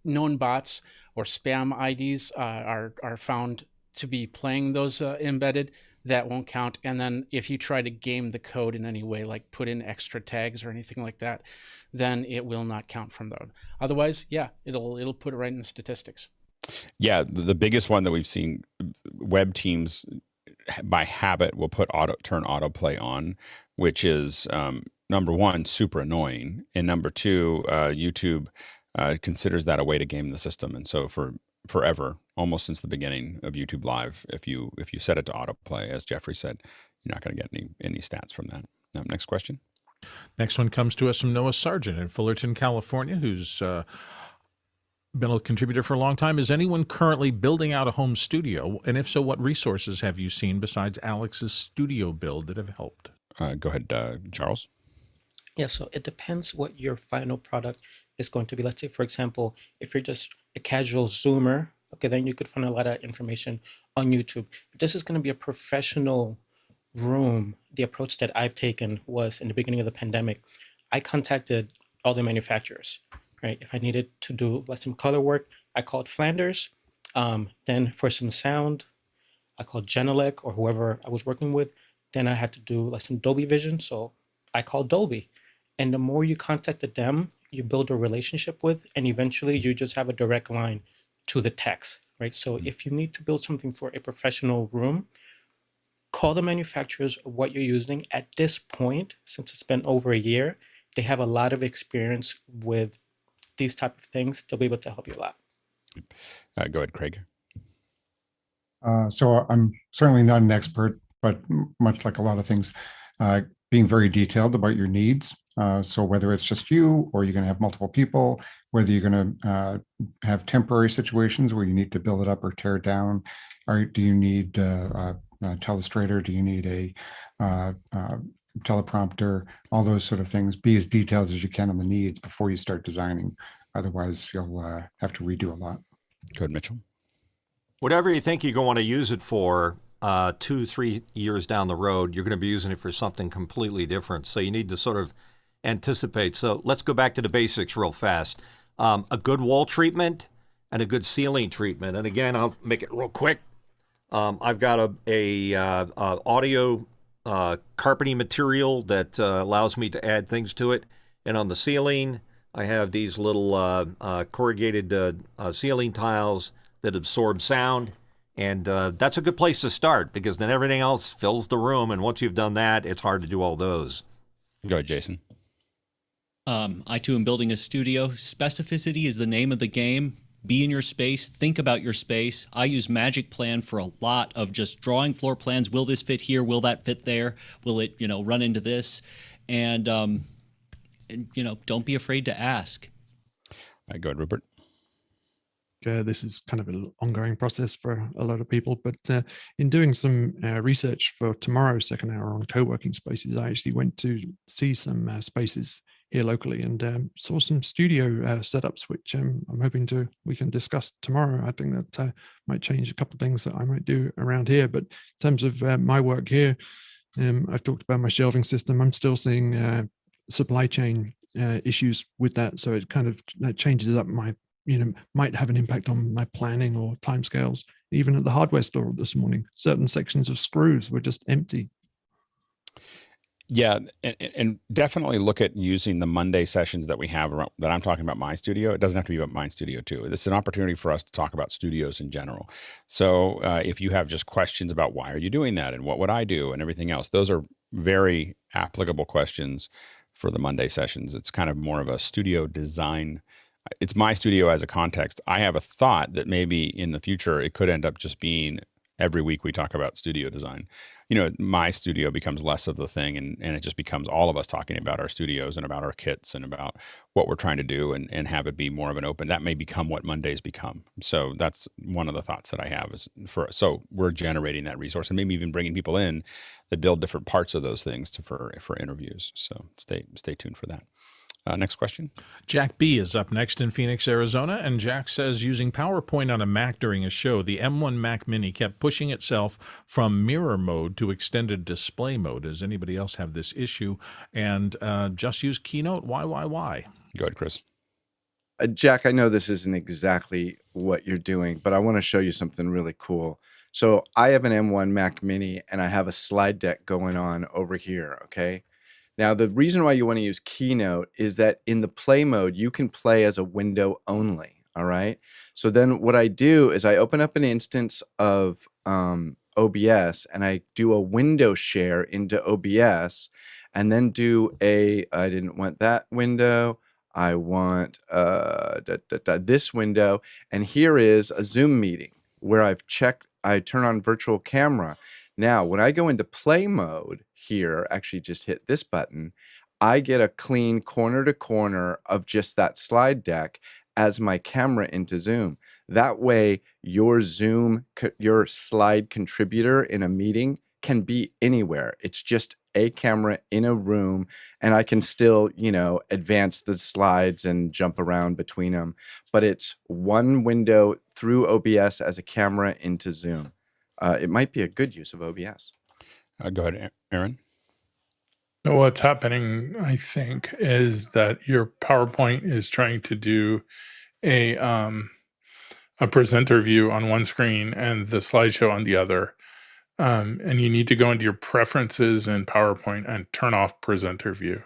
known bots or spam IDs are found to be playing those embedded, that won't count. And then if you try to game the code in any way, like put in extra tags or anything like that, then it will not count from those. Otherwise, yeah, it'll put it right in the statistics. Yeah, the biggest one that we've seen, web teams by habit will turn autoplay on, which is number one, super annoying, and number two, YouTube considers that a way to game the system. And so for forever, almost since the beginning of YouTube Live, if you set it to autoplay, as Jeffrey said, you're not going to get any stats from that. Next question. Next one comes to us from Noah Sargent in Fullerton, California, who's been a contributor for a long time. Is anyone currently building out a home studio? And if so, what resources have you seen besides Alex's studio build that have helped? Go ahead, Charles. Yeah, so it depends what your final product is going to be. Let's say, for example, if you're just a casual Zoomer, okay, then you could find a lot of information on YouTube. But this is going to be a professional room. The approach that I've taken was in the beginning of the pandemic, I contacted all the manufacturers, right? If I needed to do some color work, I called Flanders. Then for some sound, I called Genelec or whoever I was working with. Then I had to do some Dolby Vision, so I called Dolby. And the more you contacted them, you build a relationship with, and eventually you just have a direct line to the techs, right? So if you need to build something for a professional room, call the manufacturers of what you're using. At this point, since it's been over a year, they have a lot of experience with these type of things. They'll be able to help you a lot. Go ahead, Craig. So I'm certainly not an expert, but much like a lot of things, being very detailed about your needs. So whether it's just you or you're going to have multiple people, whether you're going to have temporary situations where you need to build it up or tear it down, or do you need telestrator? Do you need a teleprompter? All those sort of things. Be as detailed as you can on the needs before you start designing. Otherwise, you'll have to redo a lot. Go ahead, Mitchell. Whatever you think you're going to want to use it for 2-3 years down the road, you're going to be using it for something completely different. So you need to sort of anticipate. So let's go back to the basics real fast. A good wall treatment and a good ceiling treatment. And again, I'll make it real quick. I've got a audio carpeting material that allows me to add things to it. And on the ceiling, I have these little corrugated ceiling tiles that absorb sound. And that's a good place to start, because then everything else fills the room. And once you've done that, it's hard to do all those. Go ahead, Jason. I too am building a studio. Specificity is the name of the game. Be in your space. Think about your space. I use Magic Plan for a lot of just drawing floor plans. Will this fit here? Will that fit there? Will it, run into this? And don't be afraid to ask. Go ahead, Rupert. This is kind of an ongoing process for a lot of people, but in doing some research for tomorrow's second hour on co-working spaces, I actually went to see some spaces here locally and saw some studio setups, which I'm hoping we can discuss tomorrow. I think that might change a couple of things that I might do around here. But in terms of my work here, I've talked about my shelving system. I'm still seeing supply chain issues with that, so it kind of changes up my might have an impact on my planning or timescales. Even at the hardware store this morning, certain sections of screws were just empty. Yeah, and definitely look at using the Monday sessions that we have around, that I'm talking about My Studio. It doesn't have to be about My Studio too. This is an opportunity for us to talk about studios in general. So if you have just questions about why are you doing that and what would I do and everything else, those are very applicable questions for the Monday sessions. It's kind of more of a studio design. It's My Studio as a context. I have a thought that maybe in the future it could end up just being every week we talk about studio design. My Studio becomes less of the thing, and it just becomes all of us talking about our studios and about our kits and about what we're trying to do, and have it be more of an open. That may become what Mondays become. So that's one of the thoughts that I have is so we're generating that resource and maybe even bringing people in that build different parts of those things for interviews. So stay tuned for that. Next question. Jack B is up next in Phoenix, Arizona, and Jack says, using PowerPoint on a Mac during a show, the M1 Mac Mini kept pushing itself from mirror mode to extended display mode. Does anybody else have this issue? And just use Keynote. Why? Go ahead, Chris. Jack, I know this isn't exactly what you're doing, but I want to show you something really cool. So I have an M1 Mac Mini, and I have a slide deck going on over here, okay? Now, the reason why you want to use Keynote is that in the play mode, you can play as a window only, all right? So then what I do is I open up an instance of OBS, and I do a window share into OBS, and then do I didn't want that window, I want this window, and here is a Zoom meeting where I turn on virtual camera. Now, when I go into play mode here, actually just hit this button, I get a clean corner to corner of just that slide deck as my camera into Zoom. That way, your slide contributor in a meeting can be anywhere. It's just a camera in a room, and I can still, advance the slides and jump around between them. But it's one window through OBS as a camera into Zoom. It might be a good use of OBS. Go ahead, Aaron. What's happening, I think, is that your PowerPoint is trying to do a presenter view on one screen and the slideshow on the other. And you need to go into your preferences in PowerPoint and turn off presenter view.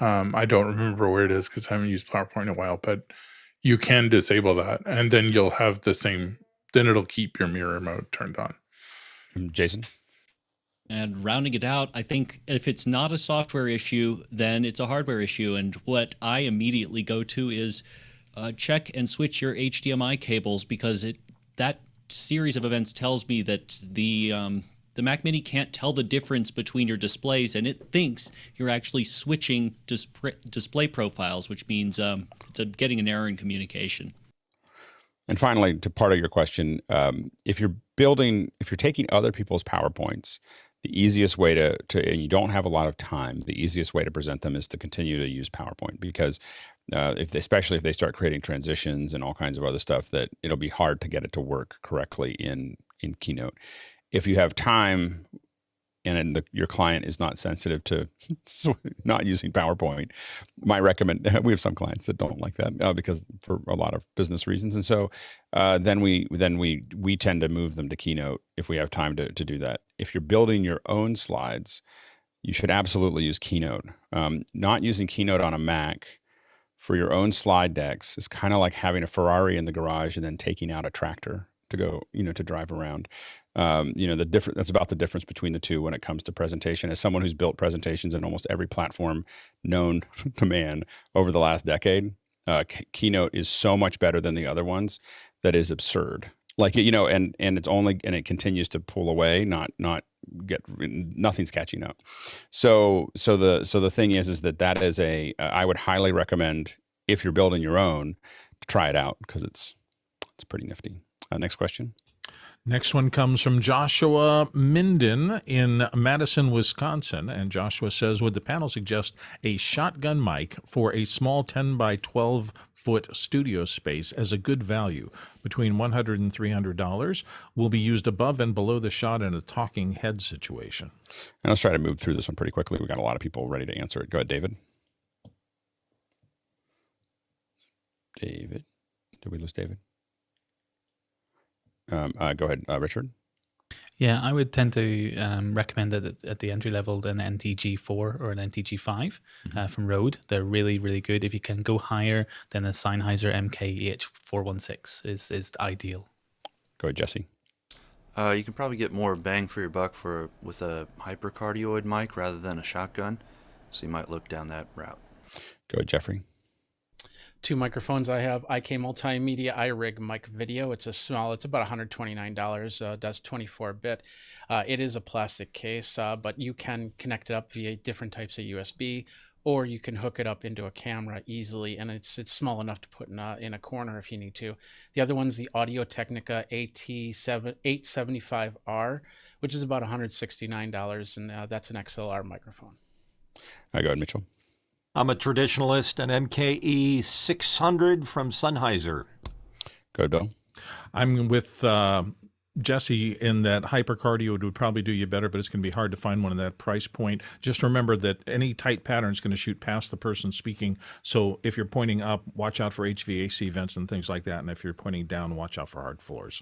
I don't remember where it is because I haven't used PowerPoint in a while, but you can disable that, and then you'll have the same. Then it'll keep your mirror mode turned on. Jason? And rounding it out, I think if it's not a software issue, then it's a hardware issue. And what I immediately go to is check and switch your HDMI cables, because that series of events tells me that the Mac Mini can't tell the difference between your displays, and it thinks you're actually switching display profiles, which means it's getting an error in communication. And finally, to part of your question, if you're taking other people's PowerPoints, the easiest way to and you don't have a lot of time, the easiest way to present them is to continue to use PowerPoint, because especially if they start creating transitions and all kinds of other stuff, that it'll be hard to get it to work correctly in Keynote. If you have time and your client is not sensitive to not using PowerPoint, we have some clients that don't like that because for a lot of business reasons. And so then we tend to move them to Keynote if we have time to do that. If you're building your own slides, you should absolutely use Keynote. Not using Keynote on a Mac for your own slide decks is kind of like having a Ferrari in the garage and then taking out a tractor to go, to drive around. That's about the difference between the two when it comes to presentation. As someone who's built presentations in almost every platform known to man over the last decade, Keynote is so much better than the other ones that is absurd. Like, and it continues to pull away, nothing's catching up. So the thing is that is I would highly recommend, if you're building your own, to try it out, because it's pretty nifty. Next question. Next one comes from Joshua Minden in Madison, Wisconsin. And Joshua says, would the panel suggest a shotgun mic for a small 10 by 12 foot studio space as a good value between $100 and $300? Will be used above and below the shot in a talking head situation. And let's try to move through this one pretty quickly. We've got a lot of people ready to answer it. Go ahead, David. Did we lose David? Go ahead, Richard. Yeah, I would tend to recommend that at the entry level, an NTG4 or an NTG5 from Rode. They're really, really good. If you can go higher, then a Sennheiser MK-EH416 is ideal. Go ahead, Jesse. You can probably get more bang for your buck with a hypercardioid mic rather than a shotgun, so you might look down that route. Go ahead, Jeffrey. Two microphones I have: IK Multimedia iRig Mic Video. It's it's about $129, does 24-bit. It is a plastic case, but you can connect it up via different types of USB, or you can hook it up into a camera easily, and it's small enough to put in a corner if you need to. The other one's the Audio-Technica AT875R, which is about $169, and that's an XLR microphone. Go ahead, Mitchell. I'm a traditionalist, an MKE 600 from Sennheiser. Go ahead, Bill. I'm with Jesse in that hypercardio would probably do you better, but it's going to be hard to find one in that price point. Just remember that any tight pattern is going to shoot past the person speaking. So if you're pointing up, watch out for HVAC vents and things like that. And if you're pointing down, watch out for hard floors.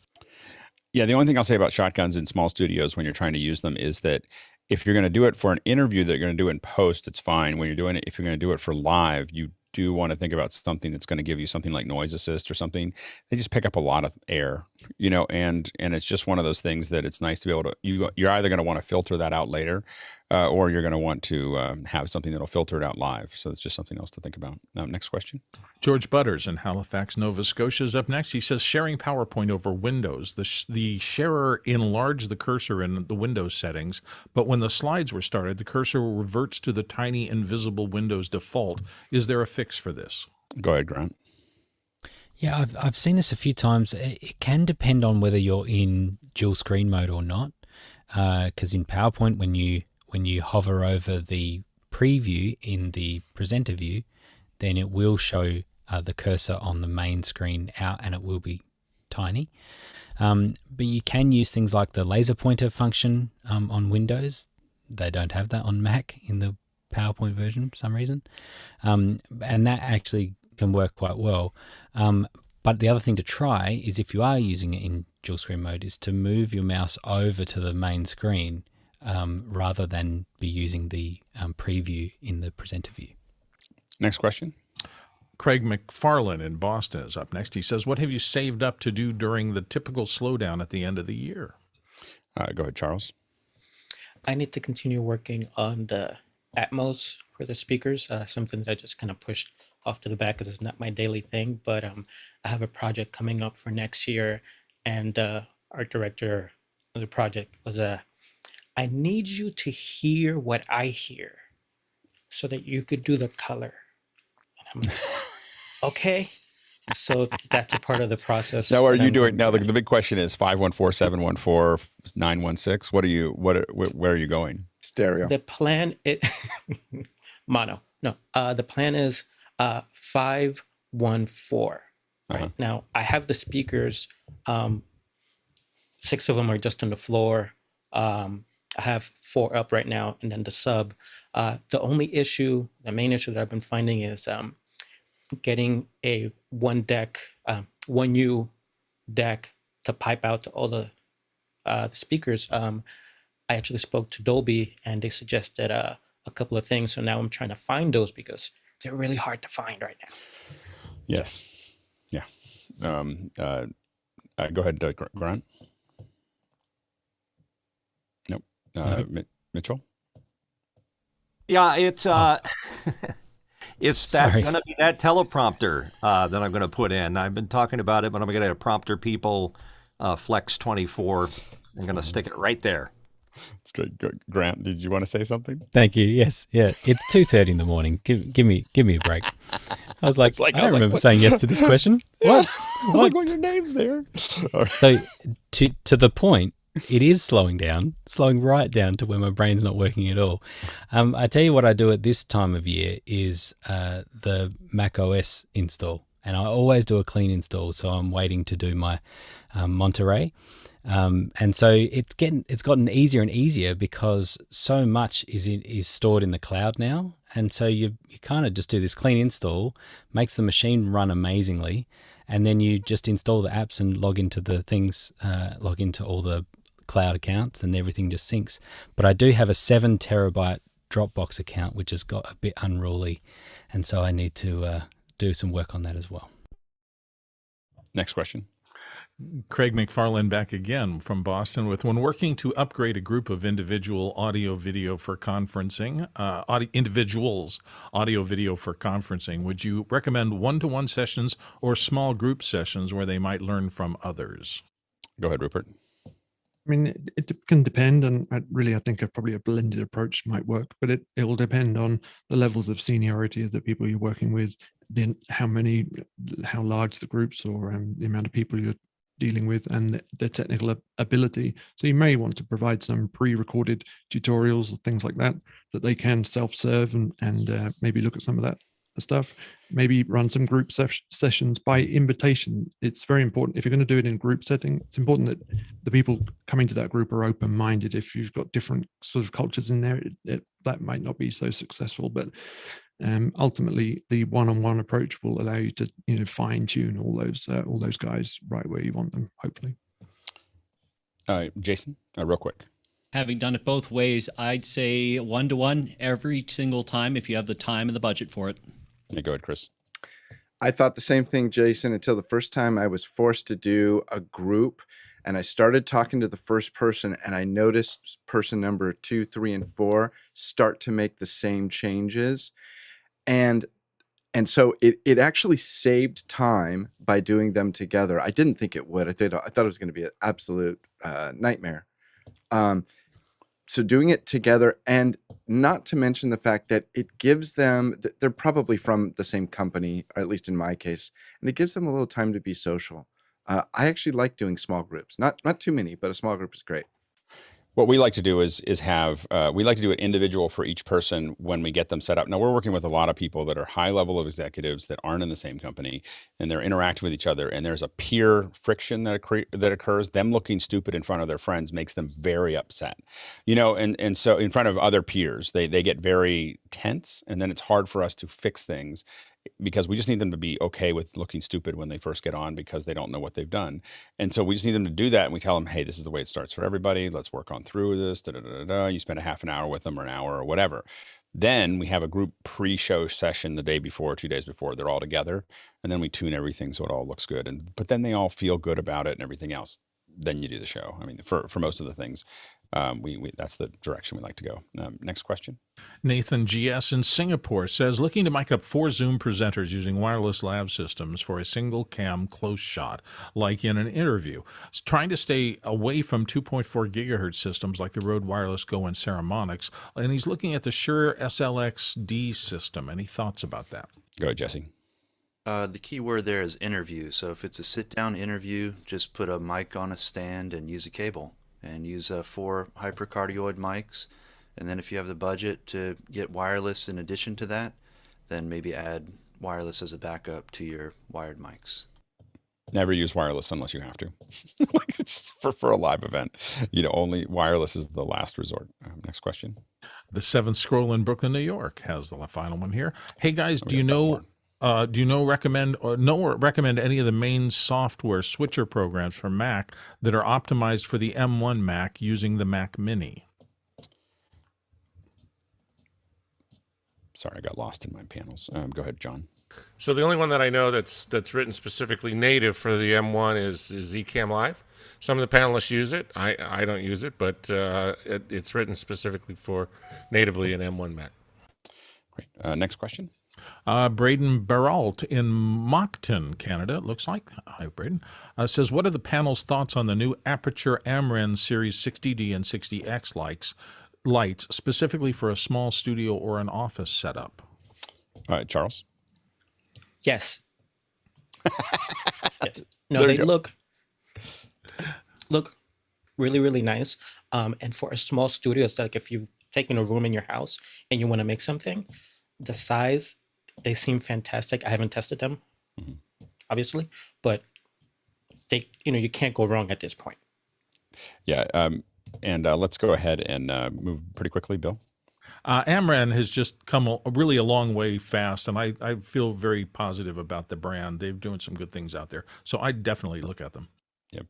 Yeah, the only thing I'll say about shotguns in small studios when you're trying to use them is that if you're going to do it for an interview that you're going to do in post, it's fine. When you're doing it, if you're going to do it for live, you do want to think about something that's going to give you something like noise assist or something. They just pick up a lot of air, and it's just one of those things that it's nice to be able to, you're either going to want to filter that out later, or you're going to want to have something that'll filter it out live. So it's just something else to think about. Next question. George Butters in Halifax, Nova Scotia is up next. He says, sharing PowerPoint over Windows. The sharer enlarged the cursor in the Windows settings, but when the slides were started, the cursor reverts to the tiny invisible Windows default. Is there a fix for this? Go ahead, Grant. Yeah, I've seen this a few times. It can depend on whether you're in dual screen mode or not, because in PowerPoint, when you hover over the preview in the presenter view, then it will show the cursor on the main screen out, and it will be tiny. But you can use things like the laser pointer function on Windows. They don't have that on Mac in the PowerPoint version for some reason, and that actually can work quite well. But the other thing to try is, if you are using it in dual screen mode, is to move your mouse over to the main screen rather than be using the preview in the presenter view. Next question. Craig McFarlane in Boston is up next. He says, what have you saved up to do during the typical slowdown at the end of the year? Go ahead, Charles. I need to continue working on the Atmos for the speakers, something that I just kind of pushed off to the back because it's not my daily thing, but I have a project coming up for next year, and our director of the project was I need you to hear what I hear so that you could do the color. And I'm like, okay, So that's a part of the process. Now, are that you I'm doing going now? through. The big question is 514-714-916. What are you? Where are you going? Stereo. The plan it mono. No, the plan is 514. Right now, I have the speakers. 6 of them are just on the floor. I have 4 up right now, and then the sub. The only issue, the main issue that I've been finding is getting a one U deck to pipe out to all the speakers. I actually spoke to Dolby, and they suggested a couple of things. So now I'm trying to find those because they're really hard to find right now. Yes. Yeah. Go ahead, Grant. Nope. Mitchell. Yeah, it's it's Sorry. going to be that teleprompter that I'm going to put in. I've been talking about it, but I'm going to prompter people Flex 24. I'm going to stick it right there. It's great. Grant, did you want to say something? Thank you. Yes. Yeah. It's 2:30 in the morning. Give me a break. I was like, I don't remember saying yes to this question. What? I was like, well, your name's there. All right. So to the point, it is slowing right down to where my brain's not working at all. I tell you what I do at this time of year is the Mac OS install, and I always do a clean install. So I'm waiting to do my Monterey. And so it's gotten easier and easier because so much is stored in the cloud now. And so you kind of just do this clean install, makes the machine run amazingly, and then you just install the apps and log into the things, log into all the cloud accounts, and everything just syncs. But I do have a 7 terabyte Dropbox account, which has got a bit unruly, and so I need to do some work on that as well. Next question. Craig McFarland back again from Boston with, when working to upgrade a group of individual audio video for conferencing, individuals audio video for conferencing, would you recommend one-to-one sessions or small group sessions where they might learn from others? Go ahead, Rupert. I mean, it can depend, and I think probably a blended approach might work, but it will depend on the levels of seniority of the people you're working with, then how large the groups or the amount of people you're dealing with, and their technical ability. So you may want to provide some pre-recorded tutorials or things like that they can self-serve and maybe look at some of that stuff. Maybe run some group sessions by invitation. It's very important. If you're going to do it in group setting, it's important that the people coming to that group are open-minded. If you've got different sort of cultures in there, that might not be so successful. But ultimately, the one-on-one approach will allow you to fine-tune all those guys right where you want them, hopefully. Jason, real quick. Having done it both ways, I'd say one-to-one every single time if you have the time and the budget for it. Yeah, go ahead, Chris. I thought the same thing, Jason, until the first time I was forced to do a group, and I started talking to the first person, and I noticed person number 2, 3, and 4 start to make the same changes. And so it actually saved time by doing them together. I didn't think it would. I thought it was going to be an absolute nightmare. So doing it together, and not to mention the fact that it gives them, they're probably from the same company, or at least in my case, and it gives them a little time to be social. I actually like doing small groups, not too many, but a small group is great. What we like to do is have we like to do it individual for each person when we get them set up. Now, we're working with a lot of people that are high level of executives that aren't in the same company, and they're interacting with each other, and there's a peer friction that occurs. Them looking stupid in front of their friends makes them very upset, and so in front of other peers, they get very tense, and then it's hard for us to fix things, because we just need them to be okay with looking stupid when they first get on, because they don't know what they've done. And so we just need them to do that. And we tell them, hey, this is the way it starts for everybody. Let's work on through this. You spend a half an hour with them, or an hour, or whatever. Then we have a group pre-show session the day before, 2 days before. They're all together. And then we tune everything so it all looks good. But then they all feel good about it and everything else. Then you do the show. I mean, for most of the things, that's the direction we like to go. Next question. Nathan GS in Singapore says, looking to mic up 4 Zoom presenters using wireless lav systems for a single cam close shot, like in an interview. Trying to stay away from 2.4 gigahertz systems like the Rode Wireless Go and Ceramonics. And he's looking at the Shure SLX-D system. Any thoughts about that? Go ahead, Jesse. The key word there is interview. So if it's a sit-down interview, just put a mic on a stand and use a cable. And use 4 hypercardioid mics. And then if you have the budget to get wireless in addition to that, then maybe add wireless as a backup to your wired mics. Never use wireless unless you have to. Like it's for a live event, only wireless is the last resort. Next question. The Seventh Scroll in Brooklyn, New York has the final one here. Hey guys, do you recommend any of the main software switcher programs for Mac that are optimized for the M1 Mac using the Mac Mini? Sorry, I got lost in my panels. Go ahead, John. So the only one that I know that's written specifically native for the M1 is Zcam Live. Some of the panelists use it. I don't use it, but it's written specifically for natively an M1 Mac. Great. Next question. Braden Baralt in Moncton, Canada, it looks like. Hi, Braden. Says, what are the panel's thoughts on the new Aperture Amren Series 60D and 60X lights, specifically for a small studio or an office setup? Charles? Yes. Yes. No, they look really, really nice. And for a small studio, it's like if you've taken a room in your house and you want to make something, the size, they seem fantastic. I haven't tested them, obviously, but they, you can't go wrong at this point. Yeah. And let's go ahead and move pretty quickly, Bill. Amran has just come really a long way fast, and I feel very positive about the brand. They're doing some good things out there. So I definitely look at them. Yep.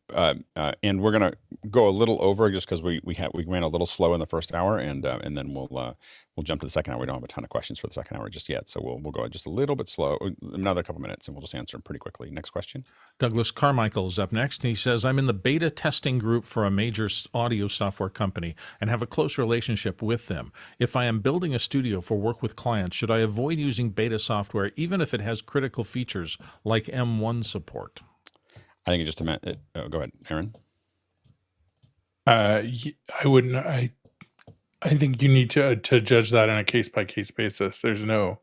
And we're gonna go a little over just because we ran a little slow in the first hour, and then we'll jump to the second hour. We don't have a ton of questions for the second hour just yet, so we'll go just a little bit slow, another couple minutes, and we'll just answer them pretty quickly. Next question. Douglas Carmichael is up next, and he says, I'm in the beta testing group for a major audio software company and have a close relationship with them. If I am building a studio for work with clients, should I avoid using beta software even if it has critical features like M1 support? I think it just meant it. Oh, go ahead, Aaron. I wouldn't. I think you need to judge that on a case by case basis. There's no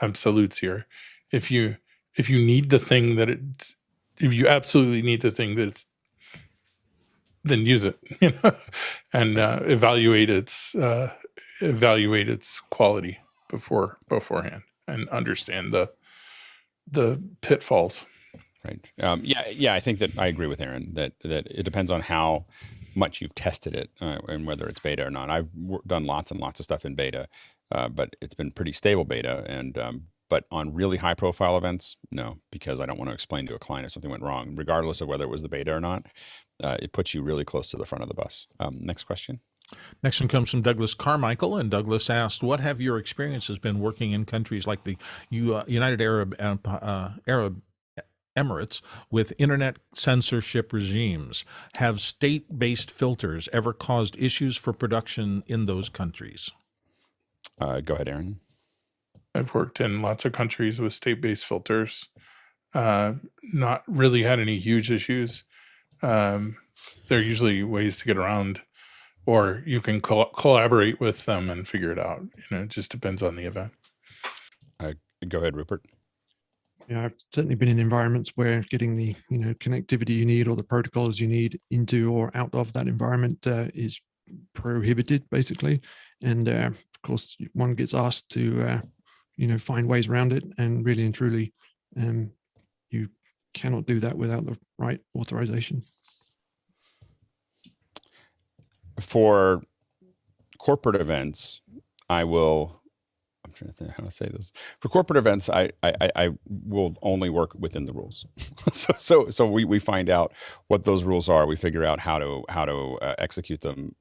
absolutes here. If you need the thing if you absolutely need the thing then use it, and evaluate its quality beforehand, and understand the pitfalls. Right. Yeah. I think that I agree with Aaron that it depends on how much you've tested it and whether it's beta or not. I've done lots and lots of stuff in beta, but it's been pretty stable beta. And but on really high profile events, no, because I don't want to explain to a client if something went wrong, regardless of whether it was the beta or not. It puts you really close to the front of the bus. Next question. Next one comes from Douglas Carmichael, and Douglas asked, what have your experiences been working in countries like the United Arab Emirates with internet censorship regimes? Have state-based filters ever caused issues for production in those countries? Go ahead, Aaron. I've worked in lots of countries with state-based filters. Not really had any huge issues. There are usually ways to get around, or you can collaborate with them and figure it out. It just depends on the event. Go ahead, Rupert. Yeah, I've certainly been in environments where getting the connectivity you need or the protocols you need into or out of that environment is prohibited, basically. And of course, one gets asked to find ways around it, and really and truly, you cannot do that without the right authorization. For corporate events, I'm trying to think how to say this. For corporate events, I will only work within the rules. So we find out what those rules are. We figure out how to execute them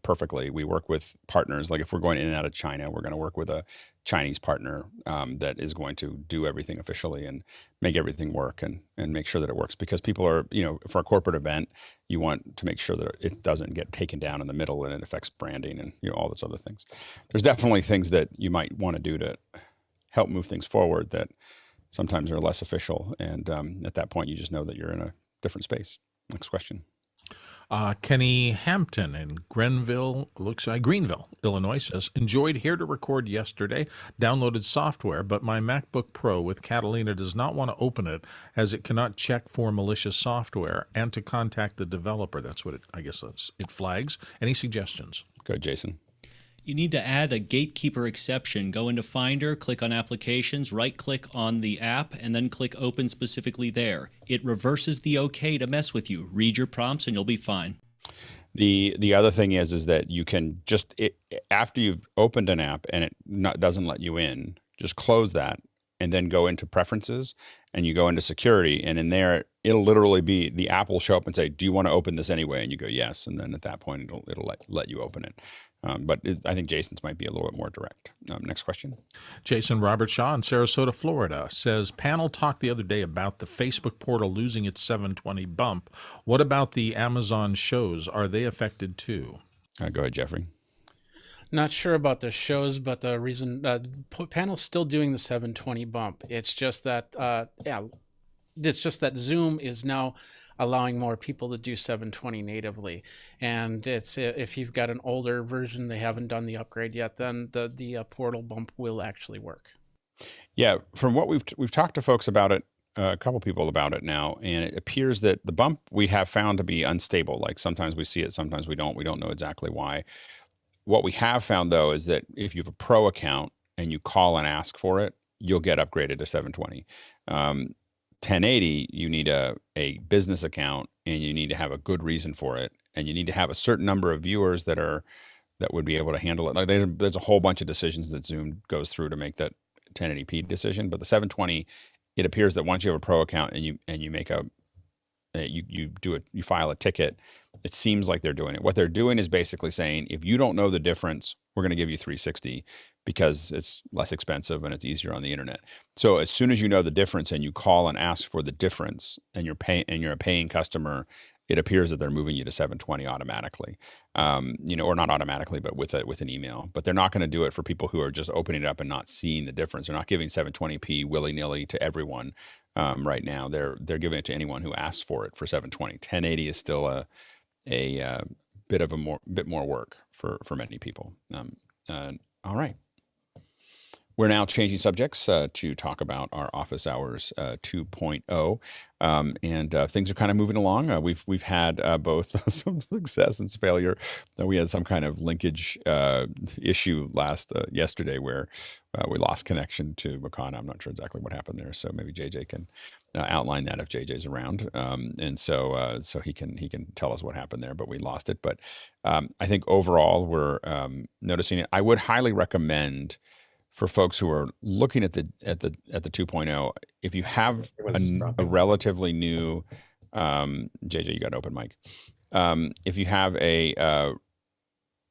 perfectly. We work with partners. Like if we're going in and out of China, we're going to work with a Chinese partner that is going to do everything officially and make everything work and make sure that it works. Because people are, for a corporate event, you want to make sure that it doesn't get taken down in the middle and it affects branding and all those other things. There's definitely things that you might want to do to help move things forward that sometimes are less official. And at that point, you just know that you're in a different space. Next question. Kenny Hampton in Greenville, Illinois says, enjoyed Here to Record yesterday, downloaded software, but my MacBook Pro with Catalina does not want to open it as it cannot check for malicious software and to contact the developer. That's what it flags. Any suggestions? Go, Jason. You need to add a Gatekeeper exception. Go into Finder, click on Applications, right-click on the app, and then click Open specifically there. It reverses the OK to mess with you. Read your prompts, and you'll be fine. The other thing is that you can just, after you've opened an app and it doesn't let you in, just close that and then go into Preferences, and you go into Security, and in there, it'll literally be, the app will show up and say, do you want to open this anyway? And you go, yes, and then at that point, it'll let you open it. But I think Jason's might be a little bit more direct. Next question. Jason Robert Shaw in Sarasota, Florida says, panel talked the other day about the Facebook portal losing its 720 bump. What about the Amazon shows? Are they affected too? Go ahead, Jeffrey. Not sure about the shows, but the reason panel's still doing the 720 bump. It's just that it's just that Zoom is now allowing more people to do 720 natively, and it's, if you've got an older version, they haven't done the upgrade yet, then the portal bump will actually work. Yeah, from what we've talked to folks about it, a couple people about it now, and it appears that the bump we have found to be unstable. Like sometimes we see it, sometimes we don't. We don't know exactly why. What we have found though is that if you have a pro account and you call and ask for it, you'll get upgraded to 720. 1080, you need a business account, and you need to have a good reason for it, and you need to have a certain number of viewers that would be able to handle it. Like there's a whole bunch of decisions that Zoom goes through to make that 1080p decision. But the 720, it appears that once you have a pro account and you make you file a ticket, it seems like they're doing it. What they're doing is basically saying, if you don't know the difference, we're going to give you 360 because it's less expensive and it's easier on the internet. So as soon as you know the difference and you call and ask for the difference, and you're a paying customer, it appears that they're moving you to 720 automatically, or not automatically, but with an email. But they're not going to do it for people who are just opening it up and not seeing the difference. They're not giving 720p willy-nilly to everyone right now. They're giving it to anyone who asks for it for 720. 1080 is still a bit more work for many people. All right. We're now changing subjects to talk about our office hours 2.0, and things are kind of moving along. We've had both some success and some failure. We had some kind of linkage issue yesterday where we lost connection to Mukana. I'm not sure exactly what happened there, so maybe JJ can outline that if JJ's around, and so he can tell us what happened there. But we lost it. But I think overall we're noticing it. I would highly recommend, for folks who are looking at the 2.0, if you have a relatively new, JJ, you got an open mic. If you have a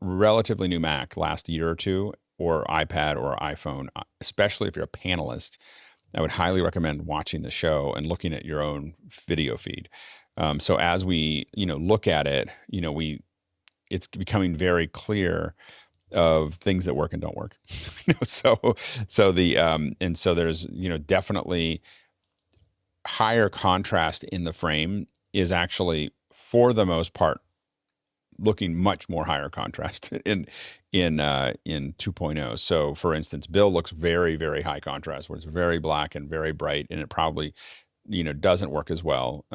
relatively new Mac, last year or two, or iPad or iPhone, especially if you're a panelist, I would highly recommend watching the show and looking at your own video feed. So as we look at it, it's becoming very clear of things that work and don't work. So there's definitely higher contrast in the frame is actually, for the most part, looking much more higher contrast in 2.0. So for instance, Bill looks very, very high contrast, where it's very black and very bright, and it probably doesn't work as well.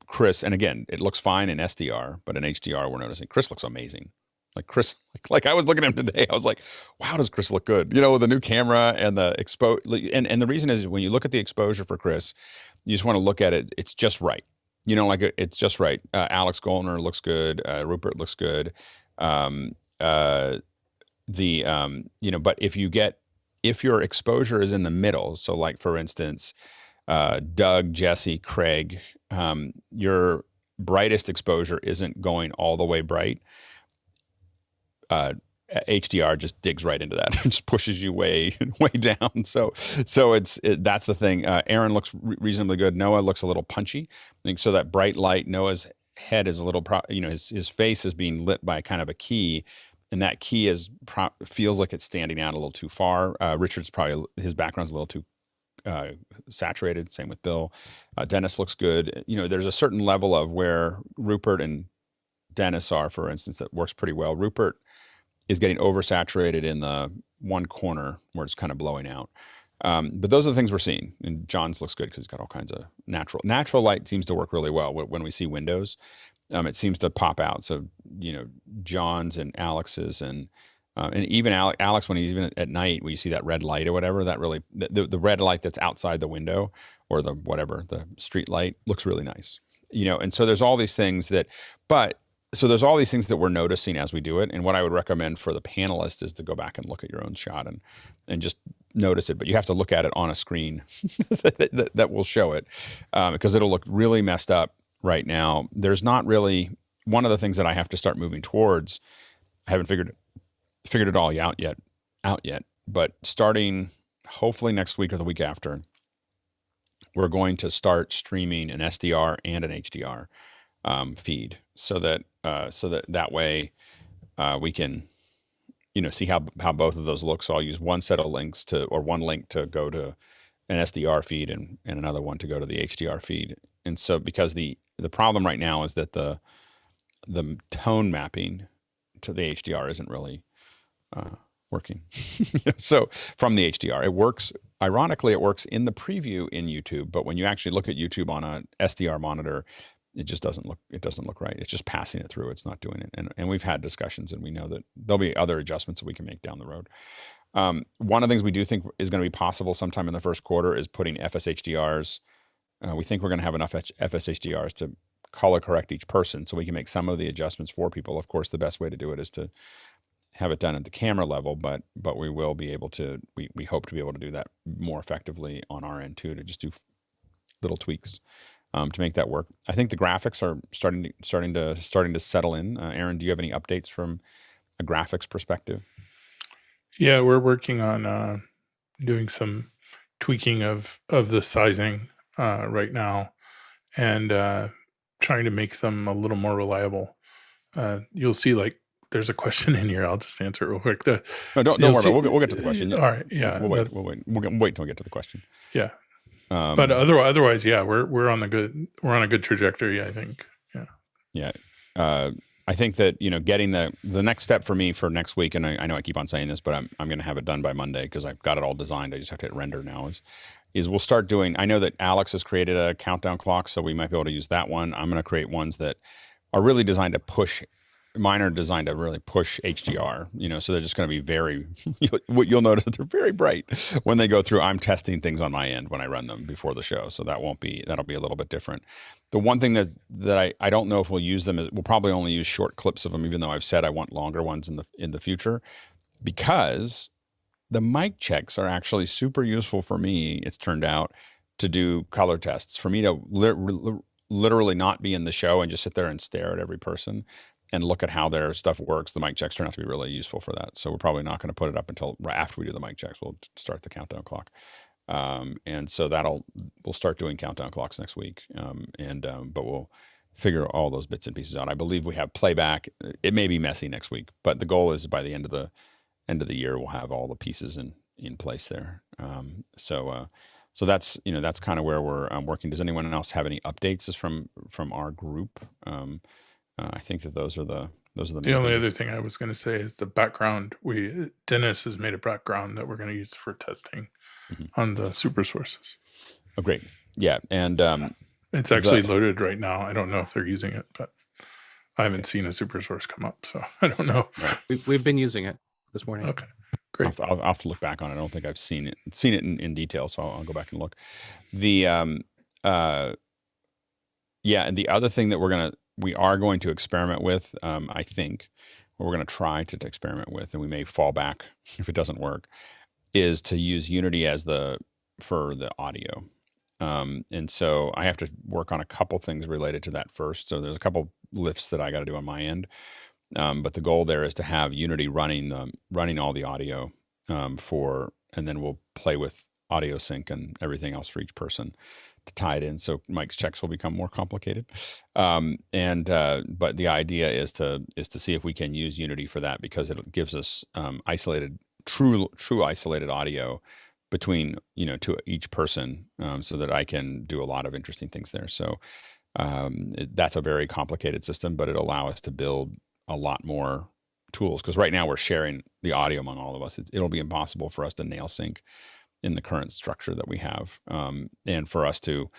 Chris, and again, it looks fine in SDR, but in HDR we're noticing Chris looks amazing. Like Chris, like I was looking at him today, I was like, wow, does Chris look good? With the new camera and the and the reason is, when you look at the exposure for Chris, you just want to look at it. It's just right. It's just right. Alex Goldner looks good. Rupert looks good. But if your exposure is in the middle, so like for instance, Doug, Jesse, Craig, your brightest exposure isn't going all the way bright. HDR just digs right into that and just pushes you way down. So that's the thing. Aaron looks reasonably good. Noah looks a little punchy. I think so that bright light, Noah's head is a little, his face is being lit by kind of a key, and that key feels like it's standing out a little too far. Richard's probably, his background's a little too saturated. Same with Bill. Dennis looks good. There's a certain level of where Rupert and Dennis are, for instance, that works pretty well. Rupert is getting oversaturated in the one corner where it's kind of blowing out. But those are the things we're seeing. And John's looks good because he's got all kinds of natural light seems to work really well when we see windows. It seems to pop out. So, John's and Alex's and even Alex, when he's even at night, when you see that red light or whatever, that really, the red light that's outside the window or the street light looks really nice, and so there's all these things there's all these things that we're noticing as we do it. And what I would recommend for the panelist is to go back and look at your own shot and just notice it, but you have to look at it on a screen that will show it, because it'll look really messed up right now. There's not really, one of the things that I have to start moving towards, I haven't figured it all out yet, but starting hopefully next week or the week after, we're going to start streaming an SDR and an HDR feed, so that way we can see how both of those look. So I'll use one set of links one link to go to an SDR feed and another one to go to the HDR feed. And so because the problem right now is that the tone mapping to the HDR isn't really working. So from the HDR, it works. Ironically, it works in the preview in YouTube, but when you actually look at YouTube on a SDR monitor, it just doesn't look right. It's just passing it through. It's not doing it. And we've had discussions, and we know that there'll be other adjustments that we can make down the road. One of the things we do think is going to be possible sometime in the first quarter is putting FSHDRs. We think we're going to have enough FSHDRs to color correct each person, so we can make some of the adjustments for people. Of course, the best way to do it is to have it done at the camera level, but we will be able to, we hope to be able to do that more effectively on our end too, to just do little tweaks to make that work. I think the graphics are starting to settle in. Aaron, do you have any updates from a graphics perspective? Yeah, we're working on doing some tweaking of the sizing right now, and trying to make them a little more reliable. You'll see, there's a question in here. I'll just answer it real quick. No, don't worry. We'll get to the question. All right. Yeah. We'll wait until we get to the question. Yeah. But otherwise, yeah, we're on a good trajectory, I think. Yeah. Yeah. I think that, getting the next step for me for next week, and I know I keep on saying this, but I'm going to have it done by Monday because I've got it all designed. I just have to hit render now. Is we'll start doing, I know that Alex has created a countdown clock, so we might be able to use that one. I'm going to create ones that are really designed to push. Mine are designed to really push HDR, so they're just going to be very, you'll notice that they're very bright when they go through. I'm testing things on my end when I run them before the show. So that'll be a little bit different. The one thing that I don't know if we'll use them is we'll probably only use short clips of them, even though I've said I want longer ones in the future, because the mic checks are actually super useful for me. It's turned out to do color tests for me to literally not be in the show and just sit there and stare at every person and look at how their stuff works. The mic checks turn out to be really useful for that. So we're probably not going to put it up until right after we do the mic checks. We'll start the countdown clock. And so we'll start doing countdown clocks next week. But we'll figure all those bits and pieces out. I believe we have playback. It may be messy next week, but the goal is by the end of the year, we'll have all the pieces in place there. So that's, that's kind of where we're working. Does anyone else have any updates from our group? I think that those are the The only other thing I was going to say is the background. Dennis has made a background that we're going to use for testing on the super sources. Oh, great. Yeah. And it's actually loaded right now. I don't know if they're using it, but I haven't seen a super source come up, so I don't know. Right. We've been using it this morning. Okay, great. I'll have to look back on it. I don't think I've seen it in detail, so I'll go back and look. And the other thing that we are going to experiment with, I think, what we're going to try to experiment with, and we may fall back if it doesn't work, is to use Unity for the audio. And so I have to work on a couple things related to that first. So there's a couple lifts that I got to do on my end. But the goal there is to have Unity running all the audio and then we'll play with audio sync and everything else for each person to tie it in. So Mike's checks will become more complicated. But the idea is to see if we can use Unity for that, because it gives us true isolated audio between, to each person, so that I can do a lot of interesting things there. So That's a very complicated system, but it'll allow us to build a lot more tools, because right now we're sharing the audio among all of us. It'll be impossible for us to nail sync in the current structure that we have, and for us to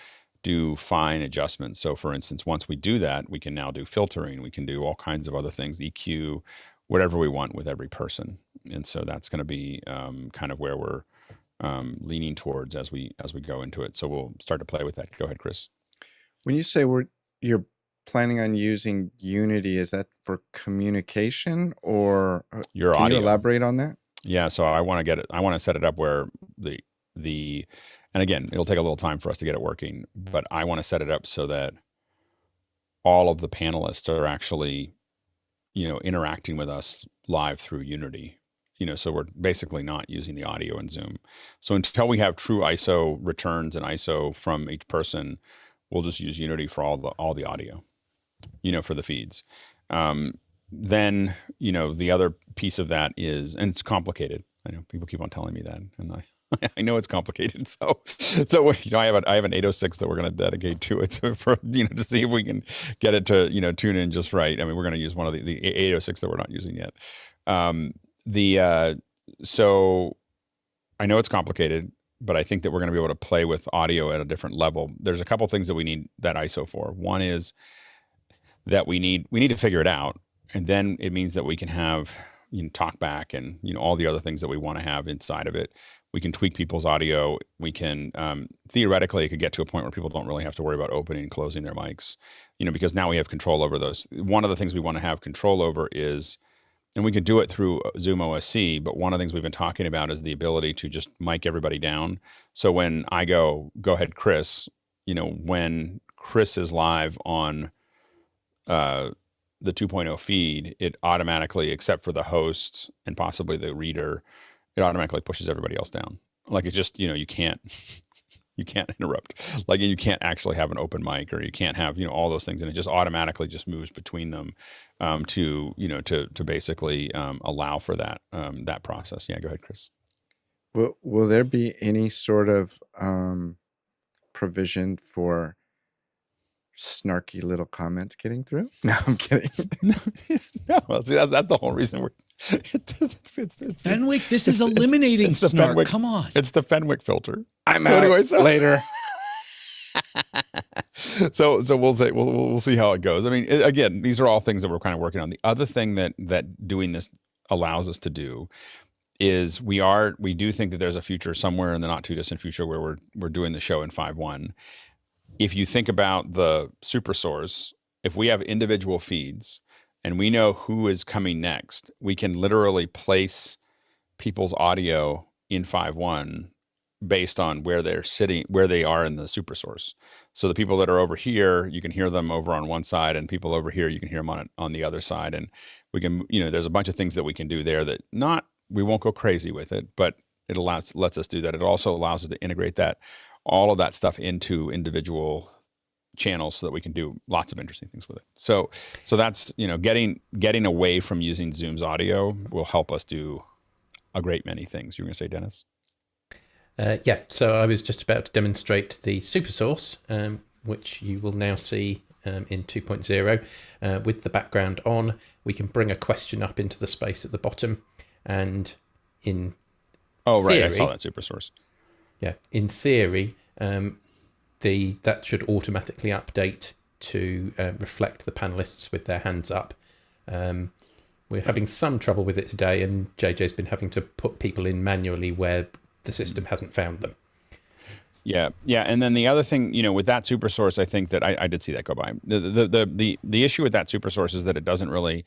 do fine adjustments. So for instance, once we do that, we can now do filtering. We can do all kinds of other things, EQ, whatever we want with every person. And so that's going to be kind of where we're leaning towards as we go into it. So we'll start to play with that. Go ahead, Chris. When you say you're planning on using Unity, is that for communication, or Your can audio. you elaborate on that? Yeah, so I want to set it up where and again, it'll take a little time for us to get it working, but I want to set it up so that all of the panelists are actually, interacting with us live through Unity. So we're basically not using the audio in Zoom. So until we have true ISO returns and ISO from each person, we'll just use Unity for all the audio, for the feeds. Then, the other piece of that is, and it's complicated. I know people keep on telling me that, and I know it's complicated. So I have an 806 that we're going to dedicate to it for to see if we can get it to tune in just right. I mean, we're going to use one of the 806 that we're not using yet. So I know it's complicated, but I think that we're going to be able to play with audio at a different level. There's a couple things that we need that ISO for. One is that we need to figure it out, and then it means that we can have talk back and all the other things that we want to have inside of it. We can tweak people's audio. We can theoretically, it could get to a point where people don't really have to worry about opening and closing their mics, because now we have control over those. One of the things we want to have control over is, and we can do it through Zoom OSC, but one of the things we've been talking about is the ability to just mic everybody down. So when I go ahead, Chris, when Chris is live on the 2.0 feed, it automatically, except for the host and possibly the reader, it automatically pushes everybody else down. Like it's just, you can't interrupt. Like you can't actually have an open mic, or you can't have, all those things. And it just automatically just moves between them to basically allow for that process. Yeah, go ahead, Chris. Will there be any sort of provision for snarky little comments getting through? No, I'm kidding. No, see, that's the whole reason we're. Fenwick, this is eliminating it's the snark. Fenwick, Come on. It's the Fenwick filter. I'm out later. So we'll see how it goes. I mean, again, these are all things that we're kind of working on. The other thing that doing this allows us to do is we do think that there's a future somewhere in the not too distant future where we're doing the show in 5.1. If you think about the super source, if we have individual feeds and we know who is coming next, we can literally place people's audio in 5.1 based on where they're sitting, where they are in the super source. So the people that are over here, you can hear them over on one side, and people over here, you can hear them on the other side. And we can, there's a bunch of things that we can do there that we won't go crazy with it, but it lets us do that. It also allows us to integrate all of that stuff into individual channels so that we can do lots of interesting things with it. So that's, getting away from using Zoom's audio will help us do a great many things. You were going to say, Dennis? Yeah, so I was just about to demonstrate the super source, which you will now see in 2.0. With the background on, we can bring a question up into the space at the bottom, and in theory, I saw that super source. Yeah, in theory, that should automatically update to reflect the panelists with their hands up. We're having some trouble with it today, and JJ's been having to put people in manually where the system hasn't found them. Yeah. And then the other thing, with that super source, I think that I did see that go by. The issue with that super source is that it doesn't really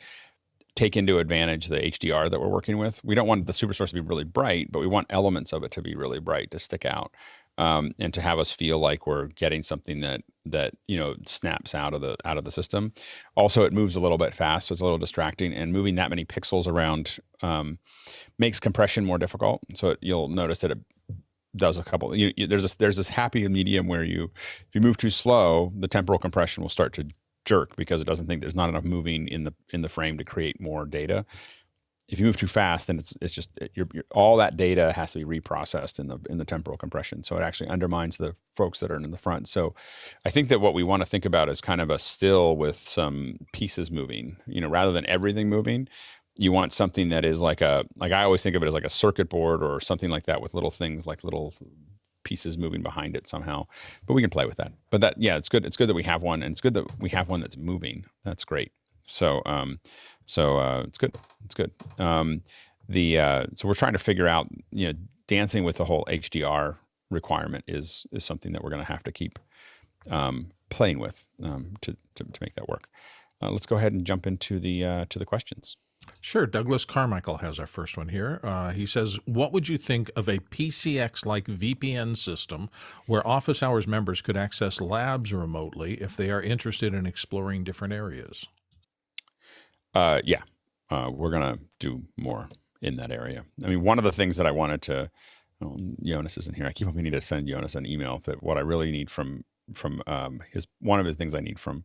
take into advantage the HDR that we're working with. We don't want the super source to be really bright, but we want elements of it to be really bright, to stick out, and to have us feel like we're getting something that snaps out of the system. Also, it moves a little bit fast, so it's a little distracting, and moving that many pixels around makes compression more difficult. So you'll notice that it does a couple. There's this happy medium where if you move too slow, the temporal compression will start to jerk because it doesn't think there's not enough moving in the frame to create more data. if you move too fast, then it's just all that data has to be reprocessed in the temporal compression. So it actually undermines the folks that are in the front. So I think that what we want to think about is kind of a still with some pieces moving, rather than everything moving. You want something that is like I always think of it as like a circuit board or something like that, with little things like little pieces moving behind it somehow. But we can play with that. But it's good. It's good that we have one, and it's good that we have one that's moving. That's great. So it's good. It's good. So we're trying to figure out, dancing with the whole HDR requirement is something that we're going to have to keep playing with to make that work. Let's go ahead and jump into the questions. Sure. Douglas Carmichael has our first one here. He says, what would you think of a PCX-like VPN system where office hours members could access labs remotely if they are interested in exploring different areas? We're going to do more in that area. I mean, one of the things that I wanted to, Jonas isn't here. I keep hoping to send Jonas an email that what I really need from one of the things I need from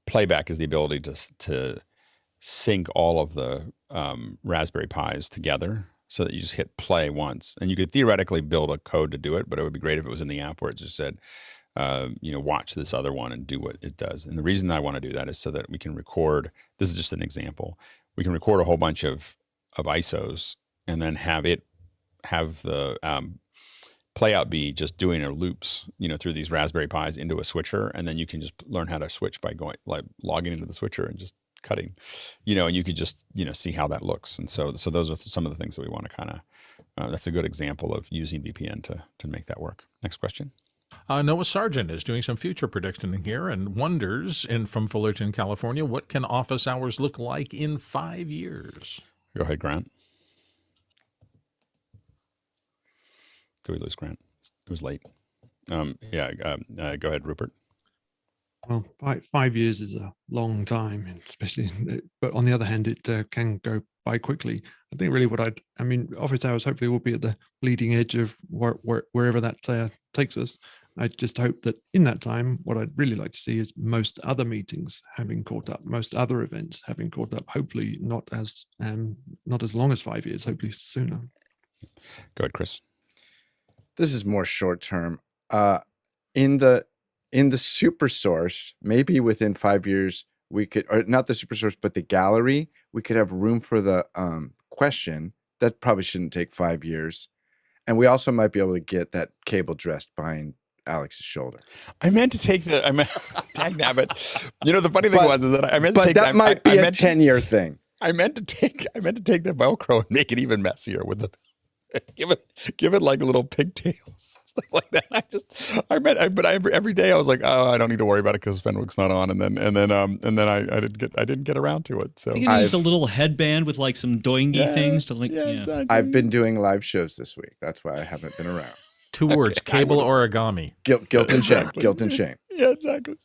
Playback is the ability to sync all of the Raspberry Pis together so that you just hit play once. And you could theoretically build a code to do it, but it would be great if it was in the app where it just said, watch this other one and do what it does. And the reason I want to do that is so that we can record, this is just an example, we can record a whole bunch of ISOs and then have the playout be just doing loops, through these Raspberry Pis into a switcher. And then you can just learn how to switch by logging into the switcher and just cutting, and you could just, see how that looks. And so those are some of the things that we want to kind of, that's a good example of using VPN to make that work. Next question. Noah Sargent is doing some future prediction here and wonders, from Fullerton, California, what can office hours look like in 5 years? Go ahead, Grant. Did we lose Grant? It was late. Go ahead, Rupert. Well, 5 years is a long time, especially, but on the other hand, it can go by quickly. I think really office hours hopefully will be at the bleeding edge of wherever that takes us. I just hope that in that time, what I'd really like to see is most other meetings having caught up, most other events having caught up, hopefully not as long as 5 years, hopefully sooner. Go ahead, Chris. This is more short term. In the super source, maybe within 5 years, we could, or not the super source, but the gallery, we could have room for the question. That probably shouldn't take 5 years. And we also might be able to get that cable dressed behind Alex's shoulder. I meant to take the, tag nabbit. The funny thing is that I meant to take that might be a 10-year thing. I meant to take the Velcro and make it even messier with the, give it like little pigtails, stuff like that. But every day I was like, oh, I don't need to worry about it because Fenwick's not on, and then I didn't get around to it. So you can use a little headband with like some doingy things to like. Yeah, exactly. I've been doing live shows this week. That's why I haven't been around. 2 words: cable origami. Guilt and shame. Guilt and shame. Yeah, exactly.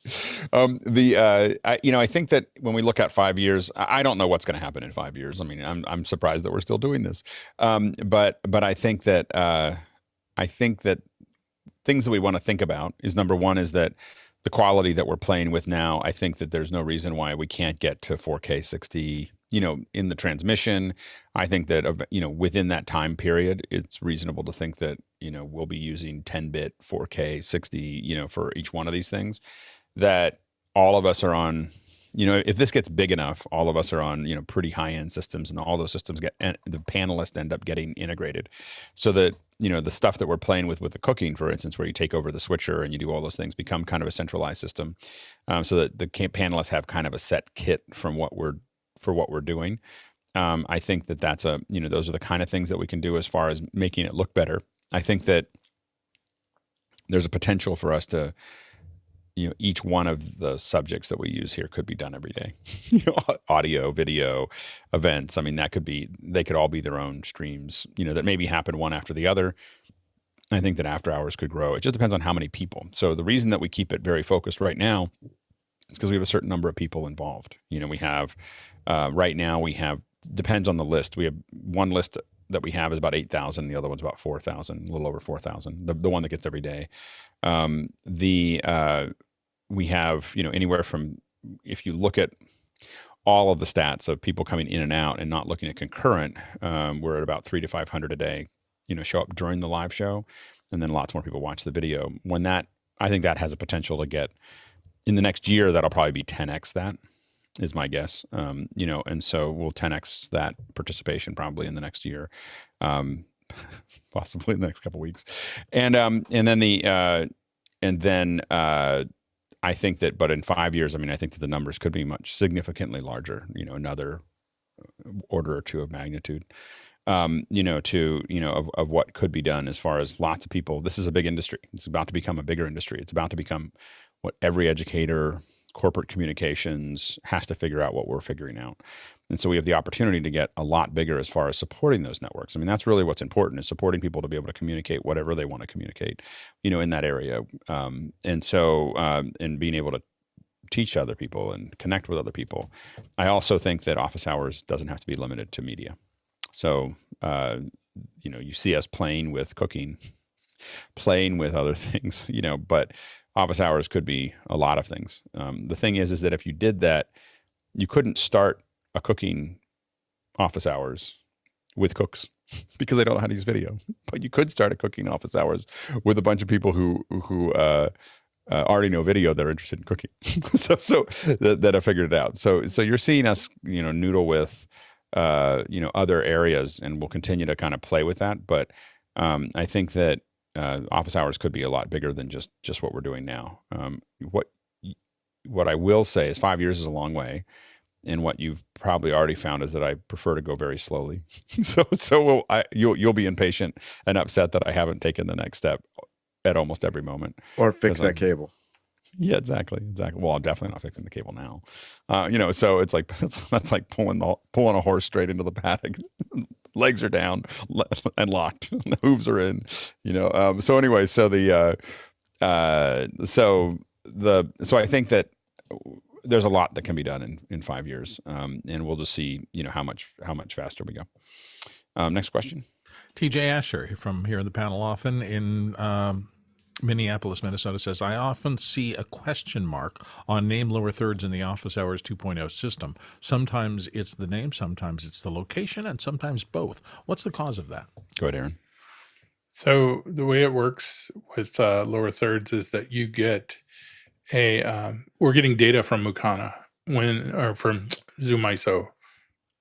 I think that when we look at 5 years, I don't know what's going to happen in 5 years. I mean, I'm surprised that we're still doing this. But I think that things that we want to think about is, number one, is that the quality that we're playing with now, I think that there's no reason why we can't get to 4K 60, in the transmission. I think that, within that time period, it's reasonable to think that, we'll be using 10-bit 4K 60, for each one of these things, that all of us are on, if this gets big enough, all of us are on, pretty high-end systems, and all those systems the panelists end up getting integrated, so that, the stuff that we're playing with the cooking, for instance, where you take over the switcher and you do all those things, become kind of a centralized system, so that the panelists have kind of a set kit for what we're doing. I think that that's those are the kind of things that we can do as far as making it look better. I think that there's a potential for us to, each one of the subjects that we use here could be done every day. Audio, video, events. I mean, they could all be their own streams, that maybe happen one after the other. I think that after hours could grow. It just depends on how many people. So the reason that we keep it very focused right now is because we have a certain number of people involved. We have, right now depends on the list. We have one list that we have is about 8,000. The other one's about 4,000, a little over 4,000. The one that gets every day. We have, anywhere from, if you look at all of the stats of people coming in and out and not looking at concurrent, we're at about 300 to 500 a day, show up during the live show, and then lots more people watch the video. I think that has a potential to get, in the next year, that'll probably be 10x that, is my guess. And so we'll 10x that participation probably in the next year, possibly in the next couple of weeks. And then I think that, but in 5 years, I think that the numbers could be significantly larger, another order or two of magnitude, of what could be done as far as lots of people. This is a big industry. It's about to become a bigger industry. It's about to become what every educator, corporate communications has to figure out what we're figuring out. And so we have the opportunity to get a lot bigger as far as supporting those networks. That's really what's important, is supporting people to be able to communicate whatever they want to communicate, in that area. And being able to teach other people and connect with other people. I also think that office hours doesn't have to be limited to media. So, you see us playing with cooking, playing with other things, but office hours could be a lot of things. The thing is that if you did that, you couldn't start a cooking office hours with cooks because they don't know how to use video. But you could start a cooking office hours with a bunch of people who already know video that are interested in cooking. so that have figured it out. So you're seeing us, noodle with, other areas, and we'll continue to kind of play with that. But I think that office hours could be a lot bigger than just what we're doing now. What I will say is 5 years is a long way. And what you've probably already found is that I prefer to go very slowly. You'll be impatient and upset that I haven't taken the next step at almost every moment. Or fix that cable. Yeah, exactly. Well, I'm definitely not fixing the cable now. So it's like that's like pulling a horse straight into the paddock. Legs are down and locked. The hooves are in. So anyway, so I think that there's a lot that can be done in 5 years, and we'll just see how much faster we go. Next question. TJ Asher from here in the panel often in Minneapolis, Minnesota says, I often see a question mark on name lower thirds in the Office Hours 2.0 system. Sometimes it's the name, sometimes it's the location, and sometimes both. What's the cause of that? Go ahead, Aaron. So the way it works with lower thirds is that you get we're getting data from Mukana or from Zoom ISO,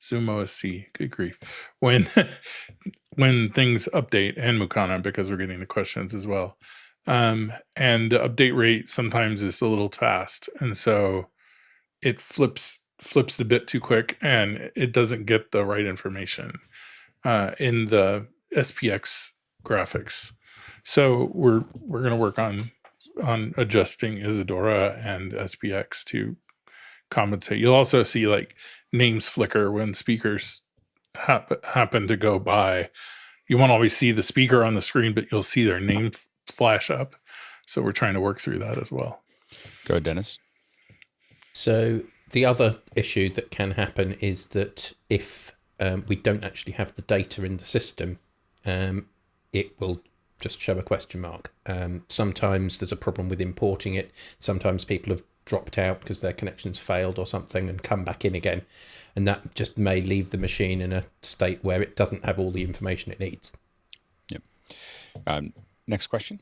Zoom OSC, good grief, when things update, and Mukana, because we're getting the questions as well. And the update rate sometimes is a little fast. And so it flips the bit too quick, and it doesn't get the right information in the SPX graphics. So we're going to work on adjusting Isadora and SPX to compensate. You'll also see like names flicker when speakers happen to go by. You won't always see the speaker on the screen, but you'll see their name flash up. So we're trying to work through that as well. Go ahead, Dennis. So the other issue that can happen is that if we don't actually have the data in the system, it will just show a question mark. Sometimes there's a problem with importing it. Sometimes people have dropped out because their connections failed or something and come back in again. And that just may leave the machine in a state where it doesn't have all the information it needs. Yep. Next question.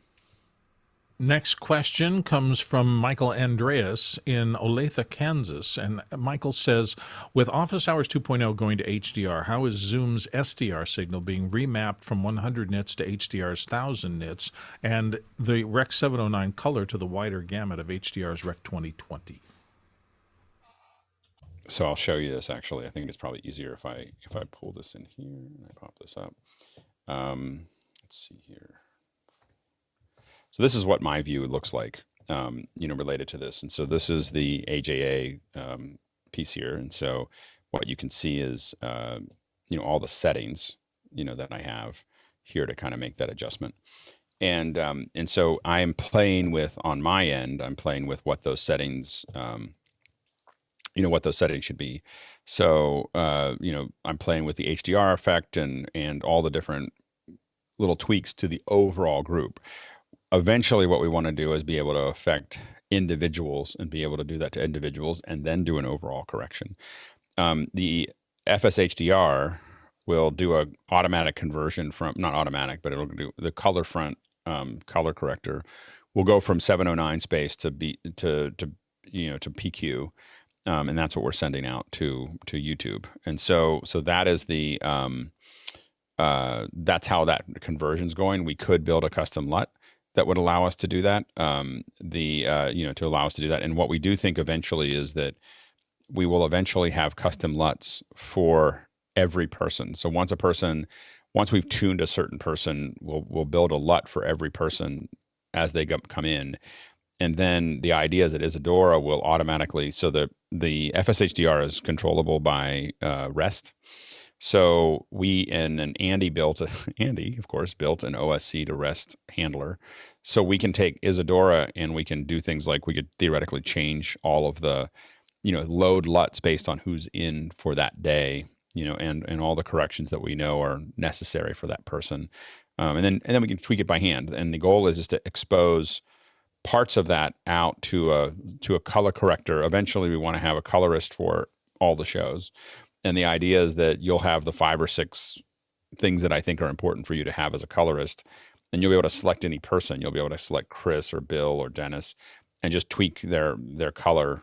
Next question comes from Michael Andreas in Olathe, Kansas. And Michael says, with Office Hours 2.0 going to HDR, how is Zoom's SDR signal being remapped from 100 nits to HDR's 1000 nits and the Rec 709 color to the wider gamut of HDR's Rec 2020? So I'll show you this, actually. I think it's probably easier if I pull this in here and I pop this up. Let's see here. So this is what my view looks like, related to this. And so this is the AJA piece here. And so what you can see is, all the settings, that I have here to kind of make that adjustment. And so I'm playing with, on my end, what those settings, what those settings should be. So, I'm playing with the HDR effect and all the different little tweaks to the overall group. Eventually, what we want to do is be able to affect individuals and be able to do that to individuals and then do an overall correction. The FSHDR will do a automatic conversion from, not automatic, but it'll do the color front color corrector will go from 709 space to PQ. And that's what we're sending out to YouTube. And so that is the that's how that conversion's going. We could build a custom LUT that would allow us to do that. To allow us to do that. And what we do think eventually is that we will eventually have custom LUTs for every person. So once we've tuned a certain person, we'll build a LUT for every person as they come in. And then the idea is that Isadora will automatically, so the FSHDR is controllable by REST. So Andy, of course, built an OSC to REST handler. So we can take Isadora and we can do things like we could theoretically change all of the, load LUTs based on who's in for that day, and all the corrections that we know are necessary for that person. And then we can tweak it by hand. And the goal is to expose parts of that out to a color corrector. Eventually, we want to have a colorist for all the shows. And the idea is that you'll have the 5 or 6 things that I think are important for you to have as a colorist, and you'll be able to select any person. You'll be able to select Chris or Bill or Dennis and just tweak their color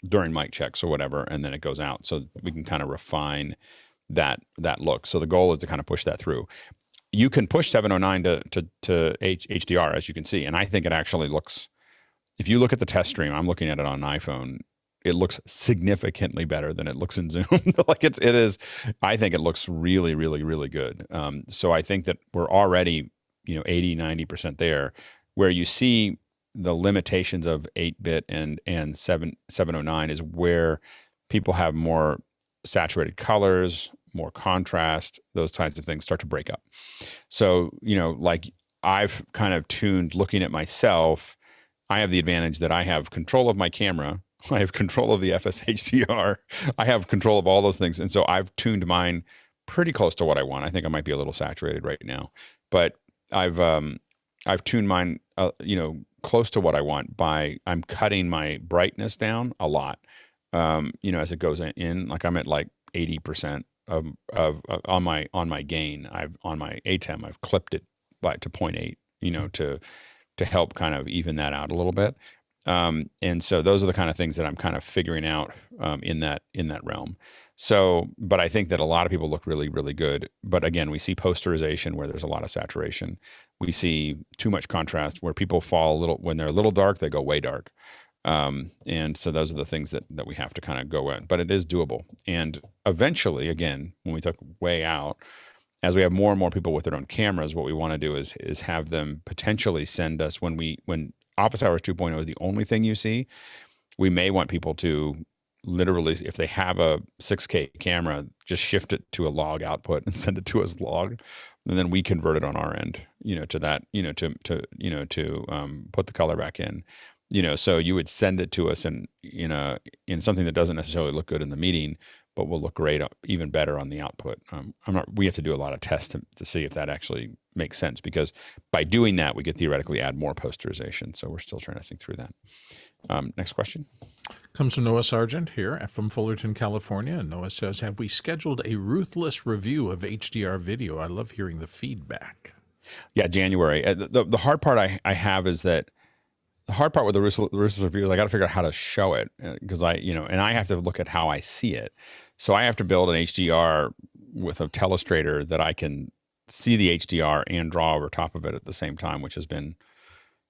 during mic checks or whatever, and then it goes out. So we can kind of refine that look. So the goal is to kind of push that through. You can push 709 to HDR, as you can see, and I think it actually looks, if you look at the test stream, I'm looking at it on an iPhone, it looks significantly better than it looks in Zoom. Like it is, I think it looks really, really, really good. So I think that we're already, 80, 90% there, where you see the limitations of 8-bit and 709 is where people have more saturated colors, more contrast, those kinds of things start to break up. So, like I've kind of tuned, looking at myself, I have the advantage that I have control of my camera. I have control of the FSHDR. I have control of all those things. And so I've tuned mine pretty close to what I want. I think I might be a little saturated right now, but I've tuned mine, close to what I want I'm cutting my brightness down a lot. As it goes in, like I'm at like 80% of on my gain. On my ATEM, I've clipped it to 0.8, to help kind of even that out a little bit. And so those are the kind of things that I'm kind of figuring out in that realm. So, but I think that a lot of people look really, really good. But again, we see posterization where there's a lot of saturation. We see too much contrast where people fall a little, when they're a little dark, they go way dark. And so those are the things that we have to kind of go in, but it is doable. And eventually, again, when we took way out, as we have more and more people with their own cameras, what we want to do is have them potentially send us when Office Hours 2.0 is the only thing you see, we may want people to literally, if they have a 6K camera, just shift it to a log output and send it to us log, and then we convert it on our end, to that, to put the color back in, so you would send it to us in something that doesn't necessarily look good in the meeting, but will look great, even better on the output. We have to do a lot of tests to see if that actually makes sense, because by doing that, we could theoretically add more posterization. So we're still trying to think through that. Next question. Comes from Noah Sargent here from Fullerton, California. And Noah says, have we scheduled a ruthless review of HDR video? I love hearing the feedback. Yeah, January. The hard part I have is that the hard part with the ruthless review is I got to figure out how to show it, because and I have to look at how I see it. So I have to build an HDR with a telestrator that I can see the HDR and draw over top of it at the same time, which has been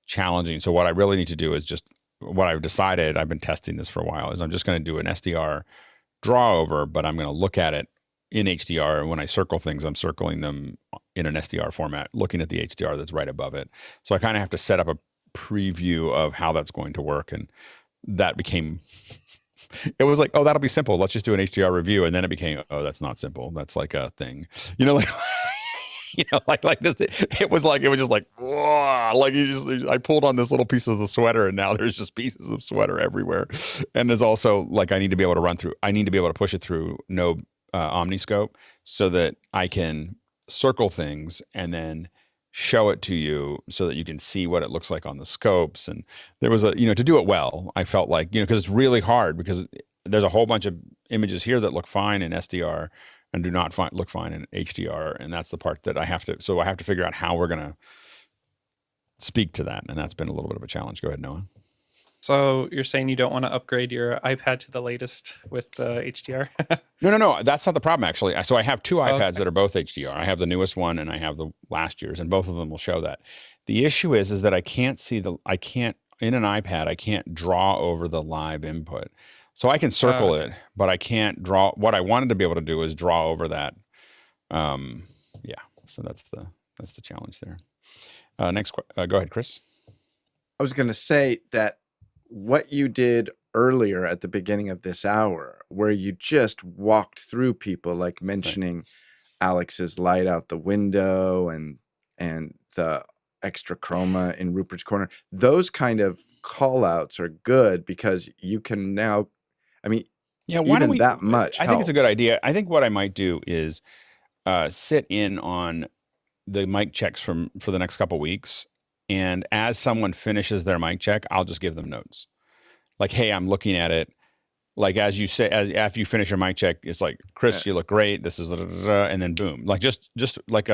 challenging. So what I really need to do is just what I've decided, I've been testing this for a while, is I'm just going to do an SDR draw over, but I'm going to look at it in HDR. And when I circle things, I'm circling them in an SDR format, looking at the HDR that's right above it. So I kind of have to set up a preview of how that's going to work. And that became, it was like, oh, that'll be simple. Let's just do an HDR review. And then it became, oh, that's not simple. That's like a thing, like this. It was just like, whoa, like I pulled on this little piece of the sweater, and now there's just pieces of sweater everywhere. And there's also like, I need to be able to push it through no omniscope, so that I can circle things and then show it to you so that you can see what it looks like on the scopes. And there was a, to do it well, I felt like, because it's really hard because there's a whole bunch of images here that look fine in SDR and do not look fine in HDR. And that's the part that I have to figure out how we're going to speak to that. And that's been a little bit of a challenge. Go ahead, Noah. So you're saying you don't want to upgrade your iPad to the latest with HDR? No. That's not the problem, actually. So I have two iPads that are both HDR. I have the newest one and I have the last year's, and both of them will show that. The issue is that I can't in an iPad, I can't draw over the live input. So I can circle it, but I can't draw. What I wanted to be able to do is draw over that. So that's the challenge there. Next, go ahead, Chris. I was going to say that what you did earlier at the beginning of this hour, where you just walked through people, like mentioning Alex's light out the window and the extra chroma in Rupert's corner, those kind of call outs are good because you can now, why don't we, that much I think it's a good idea. I think what I might do is sit in on the mic checks for the next couple weeks. And as someone finishes their mic check, I'll just give them notes. Like, hey, I'm looking at it. Like, as you say, after you finish your mic check, it's like, Chris, you look great. This is, and then boom. Like, just like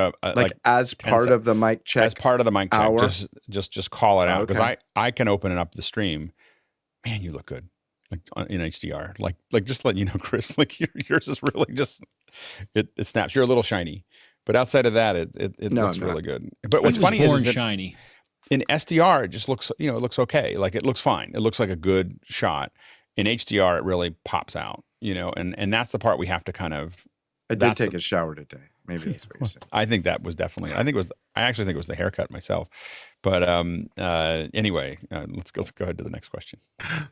as part of the mic check. As part of the mic check, just call it out. Because Okay. I can open it up the stream. Man, you look good. Like in HDR. Like just letting you know, Chris, like yours is really just, it snaps. You're a little shiny. But outside of that, it looks really good. But what's funny is that shiny. In SDR, it just looks, it looks okay. Like it looks fine. It looks like a good shot. In HDR, it really pops out, and that's the part we have to kind of. I did take a shower today. Maybe that's what you're saying. I think that was definitely. I actually think it was the haircut myself. But anyway, let's go ahead to the next question.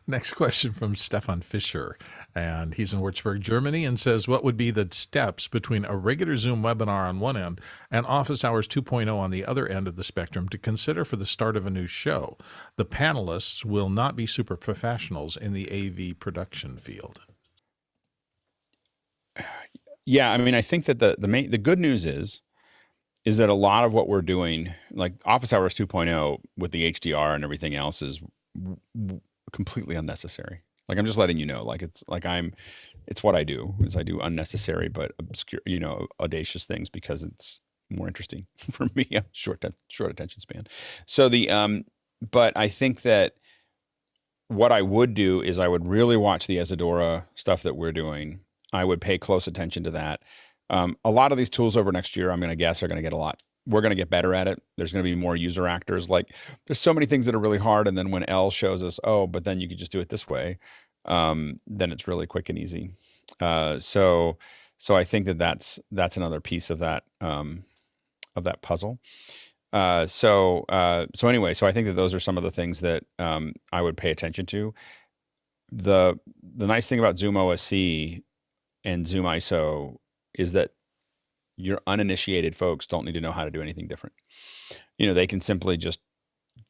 Next question from Stefan Fischer, and he's in Würzburg, Germany, and says, what would be the steps between a regular Zoom webinar on one end and Office Hours 2.0 on the other end of the spectrum to consider for the start of a new show? The panelists will not be super professionals in the AV production field. Yeah, I think that the good news is that a lot of what we're doing, like Office Hours 2.0 with the HDR and everything else, is completely unnecessary. Like, I'm just letting you know, like it's what I do, is I do unnecessary but obscure, audacious things because it's more interesting for me. Short attention span. So but I think that what I would do is I would really watch the Isadora stuff that we're doing. I would pay close attention to that. A lot of these tools over next year, I'm going to guess, are going to get we're going to get better at it. There's going to be more user actors. Like, there's so many things that are really hard. And then when Elle shows us, but then you could just do it this way, then it's really quick and easy. So I think that's another piece of that puzzle. So anyway, so I think that those are some of the things that I would pay attention to. The nice thing about Zoom OSC and Zoom ISO is that your uninitiated folks don't need to know how to do anything different. They can simply just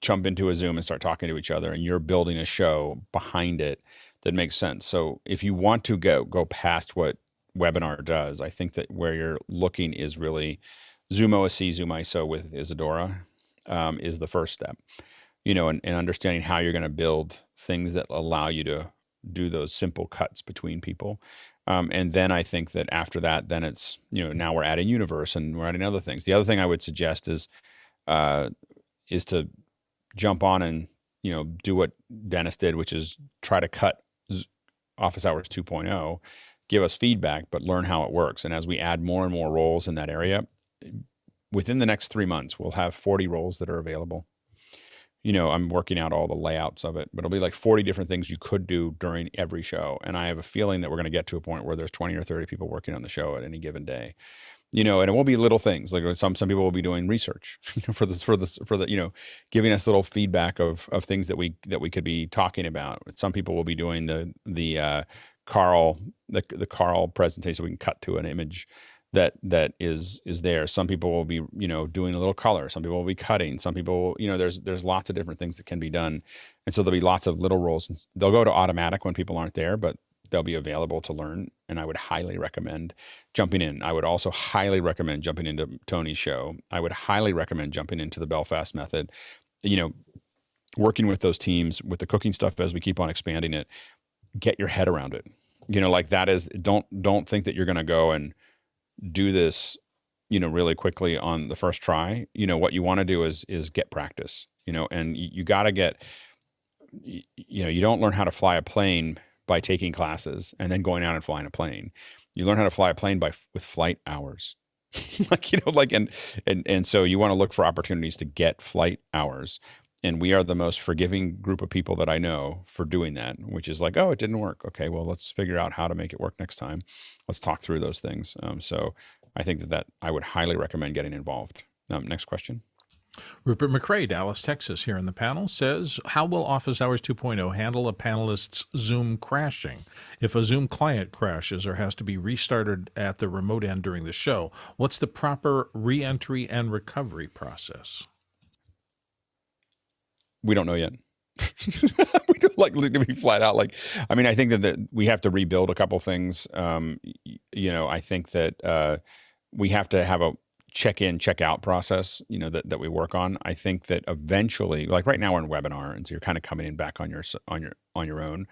jump into a Zoom and start talking to each other, and you're building a show behind it that makes sense. So if you want to go past what webinar does, I think that where you're looking is really Zoom OSC, Zoom ISO with Isadora is the first step, and understanding how you're going to build things that allow you to do those simple cuts between people. And then I think that after that, then it's, now we're adding universe and we're adding other things. The other thing I would suggest is to jump on and, do what Dennis did, which is try to cut Office Hours 2.0, give us feedback, but learn how it works. And as we add more and more roles in that area, within the next 3 months, we'll have 40 roles that are available. I'm working out all the layouts of it, but it'll be like 40 different things you could do during every show. And I have a feeling that we're going to get to a point where there's 20 or 30 people working on the show at any given day, and it won't be little things. Like some people will be doing research, for the, giving us little feedback of things that we could be talking about. Some people will be doing the Carl presentation, so we can cut to an image that is there. Some people will be, doing a little color. Some people will be cutting. Some people, there's lots of different things that can be done. And so there'll be lots of little roles. And they'll go to automatic when people aren't there, but they'll be available to learn. And I would highly recommend jumping in. I would also highly recommend jumping into Tony's show. I would highly recommend jumping into the Belfast method, working with those teams with the cooking stuff as we keep on expanding it. Get your head around it. That is, don't think that you're going to go and do this, really quickly on the first try. What you want to do is get practice, and you got to get, you don't learn how to fly a plane by taking classes and then going out and flying a plane. You learn how to fly a plane with flight hours. And so you want to look for opportunities to get flight hours. And we are the most forgiving group of people that I know for doing that, which is like, oh, it didn't work. Okay, well, let's figure out how to make it work next time. Let's talk through those things. So I think that I would highly recommend getting involved. Next question. Rupert McRae, Dallas, Texas, here in the panel, says, how will Office Hours 2.0 handle a panelist's Zoom crashing? If a Zoom client crashes or has to be restarted at the remote end during the show, what's the proper reentry and recovery process? We don't know yet. We don't to be flat out. I think that we have to rebuild a couple things. I think that we have to have a check-in, check-out process, that we work on. I think that eventually, like right now we're in webinar, and so you're kind of coming in back on your own.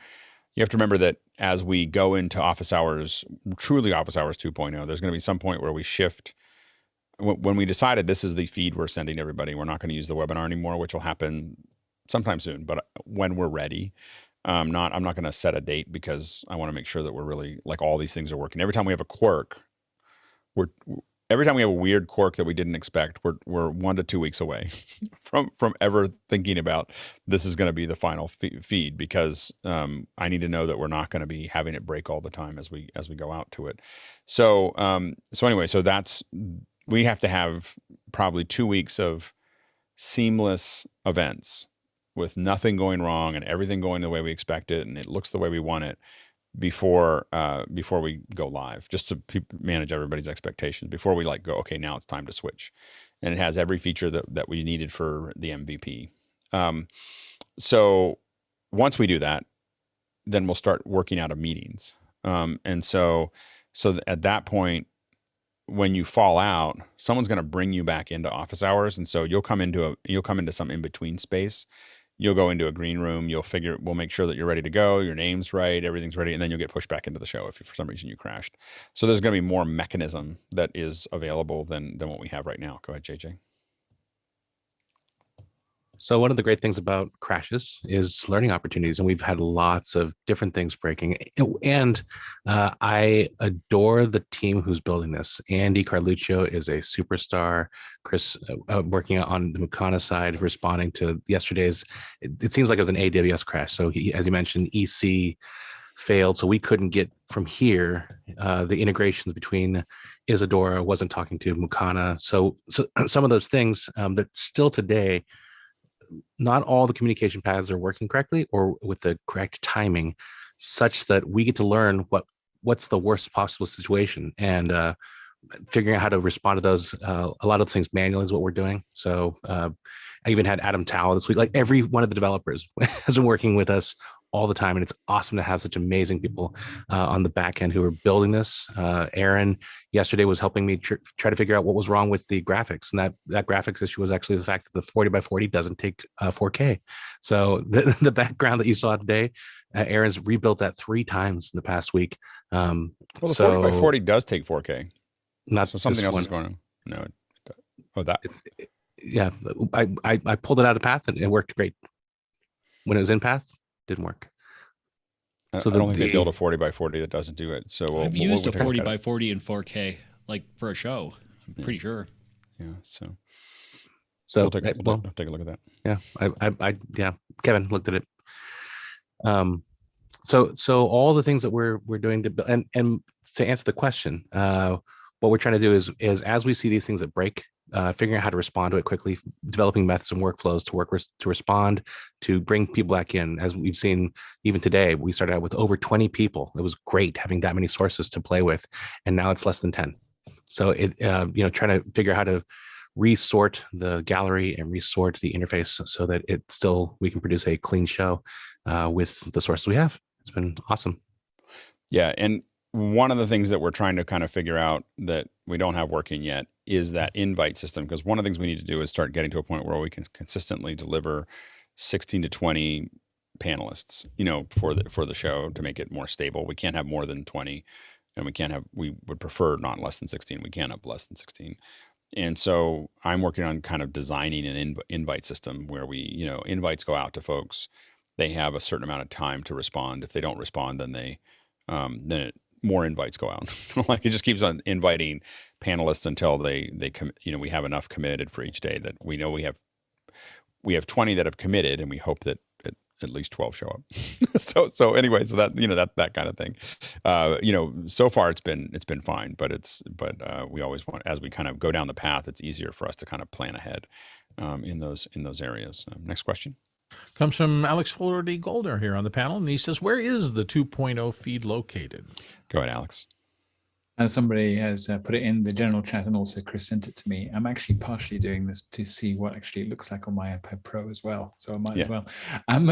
You have to remember that as we go into Office Hours, truly Office Hours 2.0, there's going to be some point where we shift. When we decided this is the feed we're sending everybody, we're not going to use the webinar anymore, which will happen sometime soon, but when we're ready. I'm not going to set a date because I want to make sure that we're really all these things are working. Every time we have a quirk, every time we have a weird quirk that we didn't expect, we're 1 to 2 weeks away from ever thinking about this is going to be the final feed, because I need to know that we're not going to be having it break all the time as we go out to it. So anyway, we have to have probably 2 weeks of seamless events with nothing going wrong and everything going the way we expect it and it looks the way we want it before we go live, just to manage everybody's expectations before we go, okay, now it's time to switch. And it has every feature that we needed for the MVP. So once we do that, then we'll start working out of meetings. And so at that point, when you fall out, someone's going to bring you back into Office Hours. And so you'll come into some in-between space. You'll go into a green room. We'll make sure that you're ready to go. Your name's right. Everything's ready. And then you'll get pushed back into the show if for some reason you crashed. So there's going to be more mechanism that is available than what we have right now. Go ahead, JJ. So one of the great things about crashes is learning opportunities, and we've had lots of different things breaking. And I adore the team who's building this. Andy Carluccio is a superstar. Chris working on the Mukana side, responding to yesterday's. It seems like it was an AWS crash. So as you mentioned, EC failed, so we couldn't get from here. The integrations between Isadora wasn't talking to Mukana. So some of those things that still today, not all the communication paths are working correctly or with the correct timing, such that we get to learn what's the worst possible situation and figuring out how to respond to those. A lot of things manually is what we're doing. So I even had Adam Tao this week. Every one of the developers has been working with us all the time, and it's awesome to have such amazing people on the back end who are building this. Aaron yesterday was helping me try to figure out what was wrong with the graphics, and that graphics issue was actually the fact that the 40x40 doesn't take 4K. So the background that you saw today, Aaron's rebuilt that 3 times in the past week. Well, the 40x40 does take 4K. Not so something else is going on. No, yeah, I pulled it out of Path and it worked great. When it was in Path, didn't work. So I don't think they build a 40x40 that doesn't do it. So I've used a 40x40 in 4K, for a show. I'm pretty sure. Yeah. So we'll take a look at that. Yeah. Kevin looked at it. So all the things that we're doing to and to answer the question, what we're trying to do is as we see these things that break, figuring out how to respond to it quickly, developing methods and workflows to respond, to bring people back in. As we've seen even today, we started out with over 20 people. It was great having that many sources to play with, and now it's less than 10. So trying to figure out how to resort the gallery and resort the interface so that we can produce a clean show with the sources we have. It's been awesome. Yeah, and one of the things that we're trying to kind of figure out that we don't have working yet is that invite system, because one of the things we need to do is start getting to a point where we can consistently deliver 16 to 20 panelists, for the show to make it more stable. We can't have more than 20, and we would prefer not less than 16. We can't have less than 16. And so I'm working on kind of designing an invite system where invites go out to folks. They have a certain amount of time to respond. If they don't respond, then more invites go out. Like, it just keeps on inviting panelists until we have enough committed for each day that we know we have 20 that have committed, and we hope that at least 12 show up. so anyway, so that kind of thing. So far it's been fine, but we always want, as we kind of go down the path, it's easier for us to kind of plan ahead in those areas. Next question. Comes from Alex Flaherty Golder here on the panel, and he says, where is the 2.0 feed located? Go ahead, Alex. And somebody has put it in the general chat, and also Chris sent it to me. I'm actually partially doing this to see what actually it looks like on my iPad Pro as well. So I might as well. I'm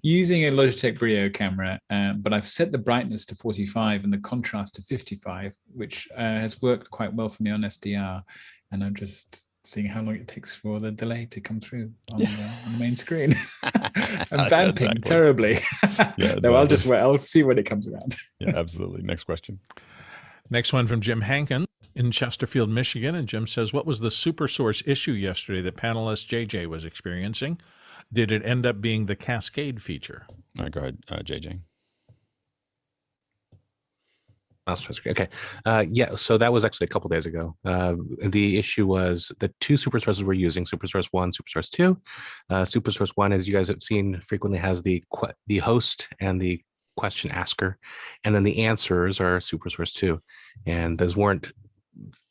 using a Logitech Brio camera, but I've set the brightness to 45 and the contrast to 55, which has worked quite well for me on SDR. And I'm just seeing how long it takes for the delay to come through on the main screen. I'm vamping terribly. No, I'll just wait. I'll see when it comes around. Yeah, absolutely. Next question. Next one from Jim Hankin in Chesterfield, Michigan. And Jim says, what was the super source issue yesterday that panelist JJ was experiencing? Did it end up being the cascade feature? All right, go ahead, JJ. Okay. So that was actually a couple days ago. The issue was the two super sources we're using, super source 1, super source 2. Super source 1, as you guys have seen, frequently has the host and the question asker, and then the answers are super source 2. And those weren't,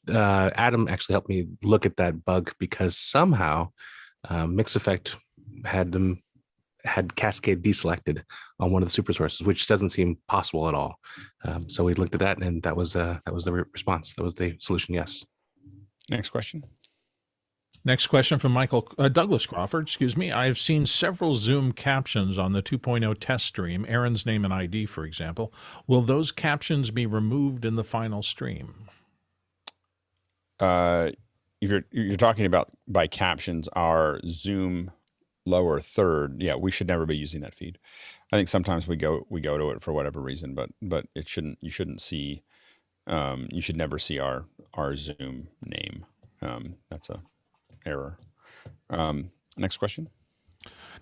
Adam actually helped me look at that bug, because somehow Mixeffect had Cascade deselected on one of the super sources, which doesn't seem possible at all. So we looked at that, and that was the response. That was the solution. Yes. Next question. Next question from Douglas Crawford. I've seen several Zoom captions on the 2.0 test stream, Aaron's name and ID, for example. Will those captions be removed in the final stream? If you're talking about by captions, our Zoom lower third, we should never be using that feed. I think sometimes we go to it for whatever reason, but you shouldn't see, you should never see our Zoom name. That's a error. Next question.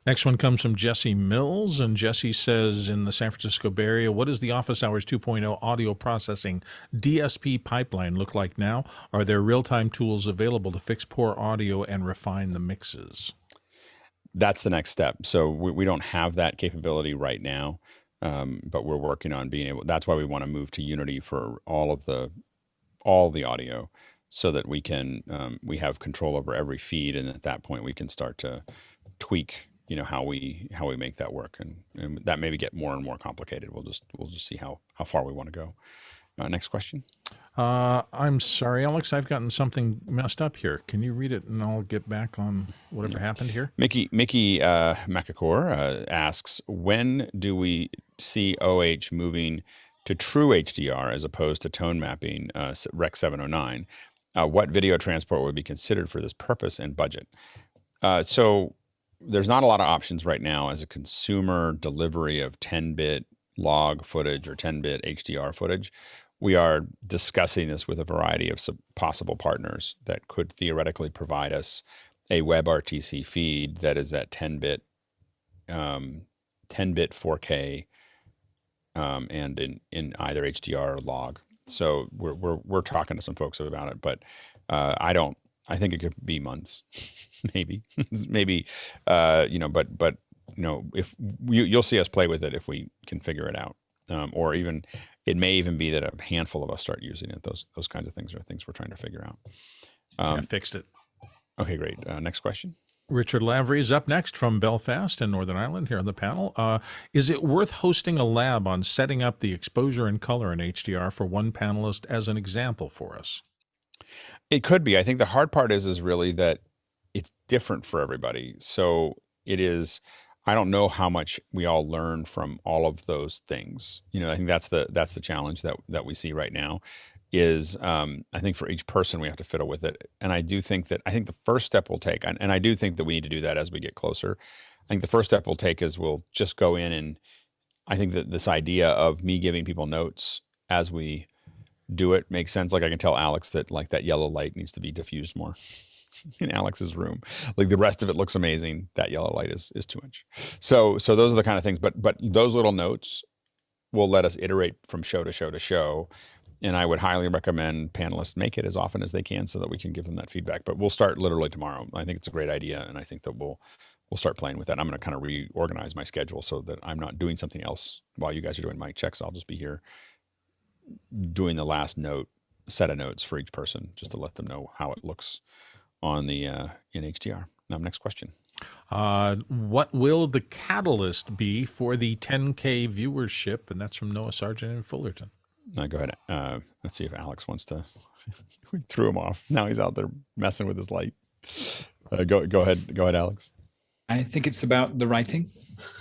Next one comes from Jesse Mills, and Jesse says, in the San Francisco Bay Area, what does the Office Hours 2.0 audio processing DSP pipeline look like now? Are there real-time tools available to fix poor audio and refine the mixes? That's the next step. So we don't have that capability right now, but we're working on being able. That's why we want to move to Unity for all the audio, so that we can we have control over every feed, and at that point we can start to tweak how we make that work, and that maybe get more and more complicated. We'll just see how far we want to go. Next question. I'm sorry, Alex, I've gotten something messed up here. Can you read it, and I'll get back on whatever happened here? Mickey Makakor asks, when do we see OH moving to true HDR as opposed to tone mapping, Rec 709? What video transport would be considered for this purpose and budget? So there's not a lot of options right now as a consumer delivery of 10-bit log footage or 10-bit HDR footage. We are discussing this with a variety of possible partners that could theoretically provide us a WebRTC feed that is at 10-bit 4K and in either HDR or log. So we're talking to some folks about it, but I think it could be months, maybe, but if you'll see us play with it if we can figure it out, or even it may even be that a handful of us start using it. Those kinds of things are things we're trying to figure out. I fixed it. Okay, great. Next question. Richard Lavery is up next from Belfast in Northern Ireland here on the panel. Is it worth hosting a lab on setting up the exposure and color in HDR for one panelist as an example for us? It could be. I think the hard part is really that it's different for everybody. So it is, I don't know how much we all learn from all of those things. I think that's the challenge that we see right now is I think for each person we have to fiddle with it. And I think the first step we'll take, and I do think that we need to do that as we get closer. I think the first step we'll take is we'll just go in, and I think that this idea of me giving people notes as we do it makes sense. Like I can tell Alex that like that yellow light needs to be diffused more in Alex's room. Like the rest of it looks amazing. That yellow light is too much. So those are the kind of things, but those little notes will let us iterate from show to show to show. And I would highly recommend panelists make it as often as they can so that we can give them that feedback. But we'll start literally tomorrow. I think it's a great idea. And I think that we'll start playing with that. I'm going to kind of reorganize my schedule so that I'm not doing something else while you guys are doing mic checks. I'll just be here doing the last set of notes for each person, just to let them know how it looks on the in HDR. Now, next question. What will the catalyst be for the 10K viewership? And that's from Noah Sargent in Fullerton. Go ahead. Let's see if Alex wants to. We threw him off. Now he's out there messing with his light. Go ahead, Alex. I think it's about the writing.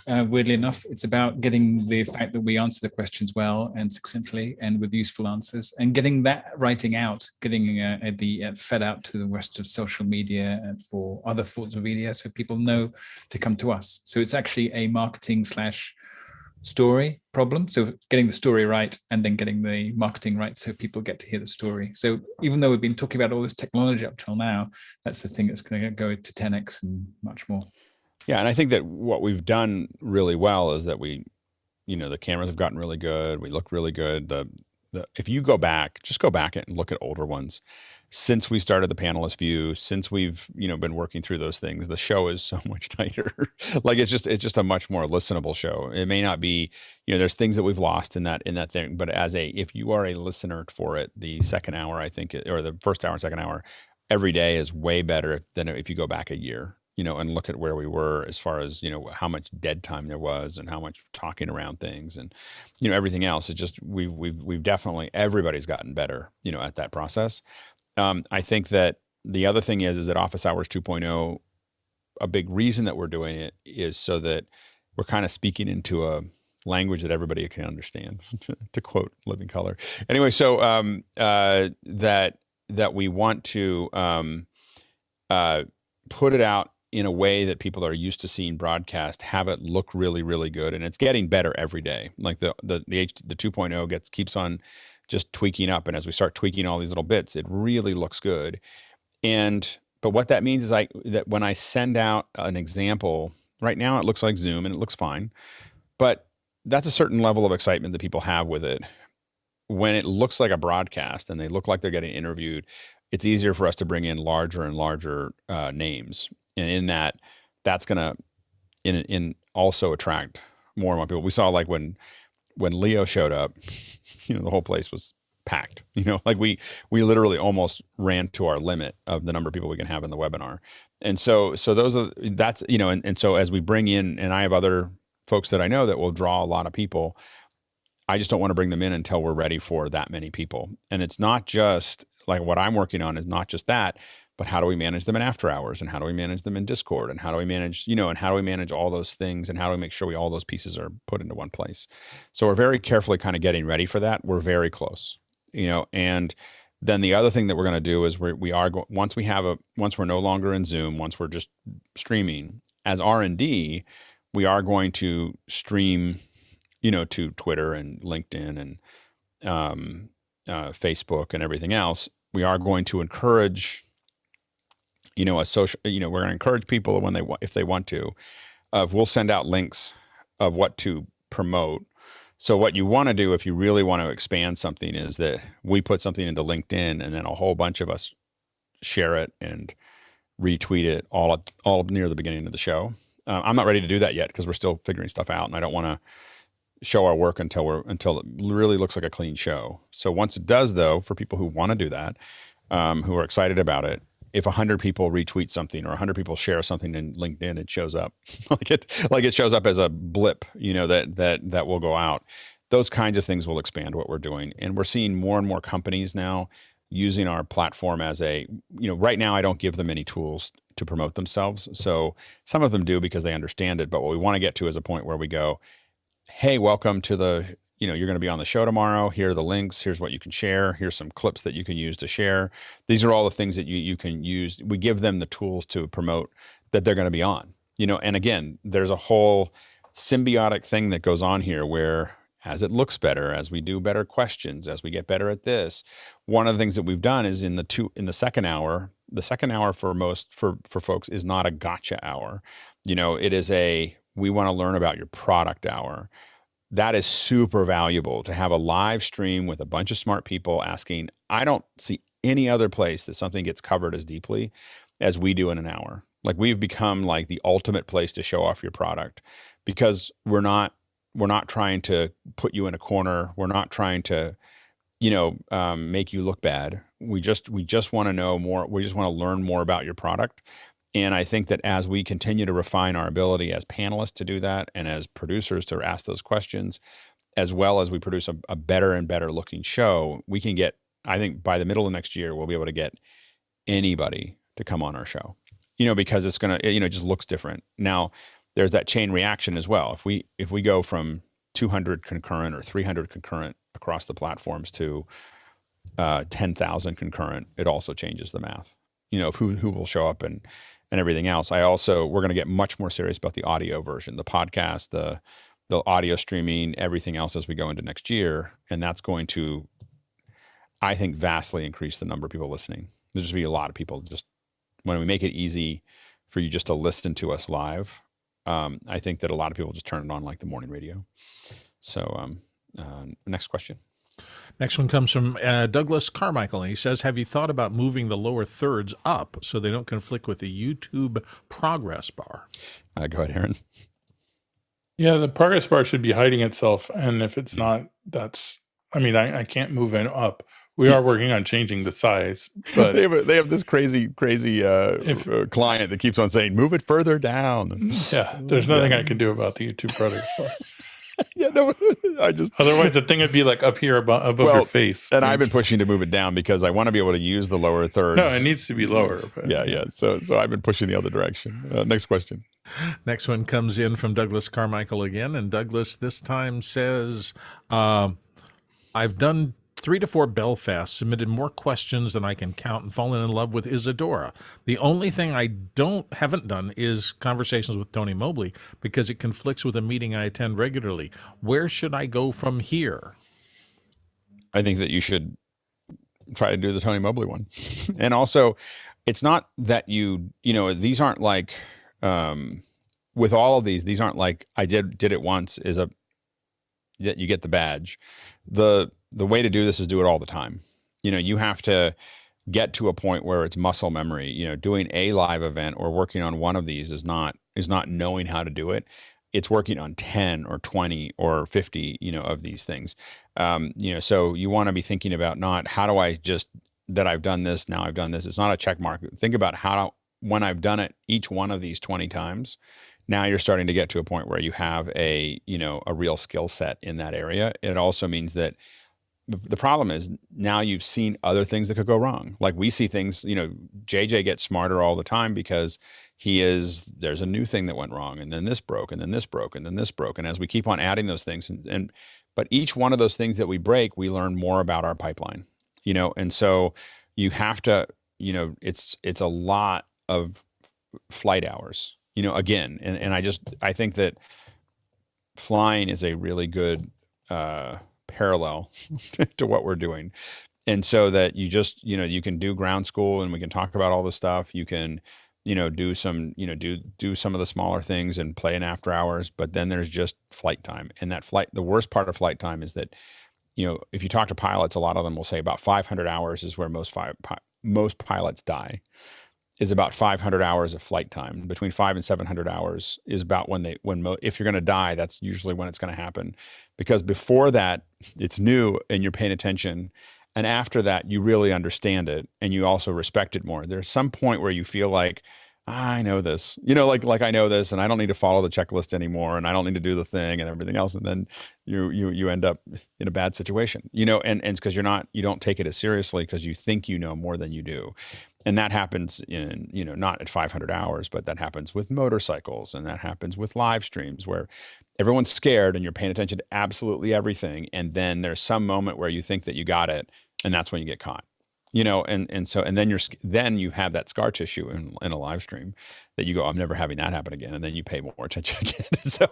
Weirdly enough, it's about getting the fact that we answer the questions well and succinctly and with useful answers, and getting that writing out, getting the fed out to the rest of social media and for other forms of media, so people know to come to us. So it's actually a marketing / story problem. So getting the story right and then getting the marketing right so people get to hear the story. So even though we've been talking about all this technology up till now, that's the thing that's going to go to 10x and much more. Yeah, and I think that what we've done really well is that we, the cameras have gotten really good. We look really good. If you just go back and look at older ones. Since we started the panelist view, since we've been working through those things, the show is so much tighter. Like it's just a much more listenable show. It may not be, there's things that we've lost in that thing, but if you are a listener for it, the second hour, I think, or the first hour and second hour, every day is way better than if you go back a year. And look at where we were as far as, how much dead time there was and how much talking around things and, everything else. It's just, we've definitely, everybody's gotten better, at that process. I think that the other thing is that Office Hours 2.0, a big reason that we're doing it is so that we're kind of speaking into a language that everybody can understand, to quote Living Color. Anyway, so that we want to put it out in a way that people are used to seeing broadcast, have it look really, really good. And it's getting better every day. Like the 2.0 keeps on just tweaking up. And as we start tweaking all these little bits, it really looks good. But what that means is that when I send out an example, right now it looks like Zoom and it looks fine, but that's a certain level of excitement that people have with it. When it looks like a broadcast and they look like they're getting interviewed, it's easier for us to bring in larger and larger names. And in that's going to in also attract more and more people. We saw like when Leo showed up, the whole place was packed. Like we literally almost ran to our limit of the number of people we can have in the webinar. And so that's and so as we bring in, and I have other folks that I know that will draw a lot of people, I just don't want to bring them in until we're ready for that many people. And it's not just like what I'm working on is not just that, but how do we manage them in after hours, and how do we manage them in Discord, and how do we manage, and how do we manage all those things, and how do we make sure all those pieces are put into one place? So we're very carefully kind of getting ready for that. We're very close, and then the other thing that we're going to do is once we're no longer in Zoom, once we're just streaming as R&D, we are going to stream, to Twitter and LinkedIn and Facebook and everything else. We are going to encourage, a social, we're going to encourage people if they want to, we'll send out links of what to promote. So what you want to do if you really want to expand something is that we put something into LinkedIn and then a whole bunch of us share it and retweet it all near the beginning of the show. I'm not ready to do that yet because we're still figuring stuff out, and I don't want to show our work until it really looks like a clean show. So once it does, though, for people who want to do that, who are excited about it, if 100 people retweet something or 100 people share something in LinkedIn, it shows up like it shows up as a blip, that will go out. Those kinds of things will expand what we're doing. And we're seeing more and more companies now using our platform as right now I don't give them any tools to promote themselves. So some of them do because they understand it. But what we want to get to is a point where we go, hey, welcome to the, you're going to be on the show tomorrow. Here are the links. Here's what you can share. Here's some clips that you can use to share. These are all the things that you can use. We give them the tools to promote that they're going to be on, and again, there's a whole symbiotic thing that goes on here where as it looks better, as we do better questions, as we get better at this, one of the things that we've done is in the second hour, for folks is not a gotcha hour. It is we want to learn about your product hour. That is super valuable to have a live stream with a bunch of smart people asking. I don't see any other place that something gets covered as deeply as we do in an hour. Like we've become like the ultimate place to show off your product because we're not trying to put you in a corner. We're not trying to, make you look bad. We just want to know more. We just want to learn more about your product. And I think that as we continue to refine our ability as panelists to do that and as producers to ask those questions, as well as we produce a better and better looking show, we can get, I think by the middle of next year, we'll be able to get anybody to come on our show, because it's going to, it just looks different. Now, there's that chain reaction as well. If we go from 200 concurrent or 300 concurrent across the platforms to 10,000 concurrent, it also changes the math, of who will show up and everything else. We're going to get much more serious about the audio version, the podcast, the audio streaming, everything else as we go into next year. And that's going to, I think, vastly increase the number of people listening. There'll just be a lot of people when we make it easy for you just to listen to us live. I think that a lot of people just turn it on like the morning radio. So next question. Next one comes from Douglas Carmichael, and he says, have you thought about moving the lower thirds up so they don't conflict with the YouTube progress bar? Go ahead, Aaron. Yeah, the progress bar should be hiding itself. And if it's not, I can't move it up. We are working on changing the size, but they have this crazy client that keeps on saying, move it further down. Yeah, there's nothing I can do about the YouTube progress bar. Yeah, no, otherwise the thing would be like up here above your face. And I've been pushing to move it down because I want to be able to use the lower thirds. No, it needs to be lower. But, yeah. So I've been pushing the other direction. Next question. Next one comes in from Douglas Carmichael again, and Douglas this time says, I've done 3 to 4 Belfast, submitted more questions than I can count, and fallen in love with Isadora. The only thing I haven't done is conversations with Tony Mobley because it conflicts with a meeting I attend regularly. Where should I go from here? I think that you should try to do the Tony Mobley one. And also, it's not that these aren't like, with all of these aren't like I did it once that you get the badge. The way to do this is do it all the time. You have to get to a point where it's muscle memory. Doing a live event or working on one of these is not knowing how to do it. It's working on 10 or 20 or 50, of these things. So you want to be thinking about not how do I that I've done this, now I've done this. It's not a check mark. Think about when I've done it, each one of these 20 times, now you're starting to get to a point where you have a real skill set in that area. It also means that the problem is now you've seen other things that could go wrong. Like we see things, JJ gets smarter all the time because there's a new thing that went wrong, and then this broke, and then this broke, and then this broke. And as we keep on adding those things, but each one of those things that we break, we learn more about our pipeline, and so you have to, it's a lot of flight hours, again. And I think that flying is a really good, parallel to what we're doing. And so that you can do ground school and we can talk about all this stuff. You can, do some, do some of the smaller things and play in after hours, but then there's just flight time. And the worst part of flight time is that, if you talk to pilots, a lot of them will say about 500 hours is where most pilots die. Is about 500 hours of flight time. Between 500 and 700 hours is about if you're going to die, that's usually when it's going to happen. Because before that, it's new and you're paying attention. And after that, you really understand it and you also respect it more. There's some point where you feel like, I know this, like I know this and I don't need to follow the checklist anymore and I don't need to do the thing and everything else. And then you end up in a bad situation, and it's because you don't take it as seriously because you think you know more than you do. And that happens in, not at 500 hours, but that happens with motorcycles, and that happens with live streams where everyone's scared and you're paying attention to absolutely everything. And then there's some moment where you think that you got it, and that's when you get caught. And then you have that scar tissue in a live stream that you go, I'm never having that happen again, and then you pay more attention again.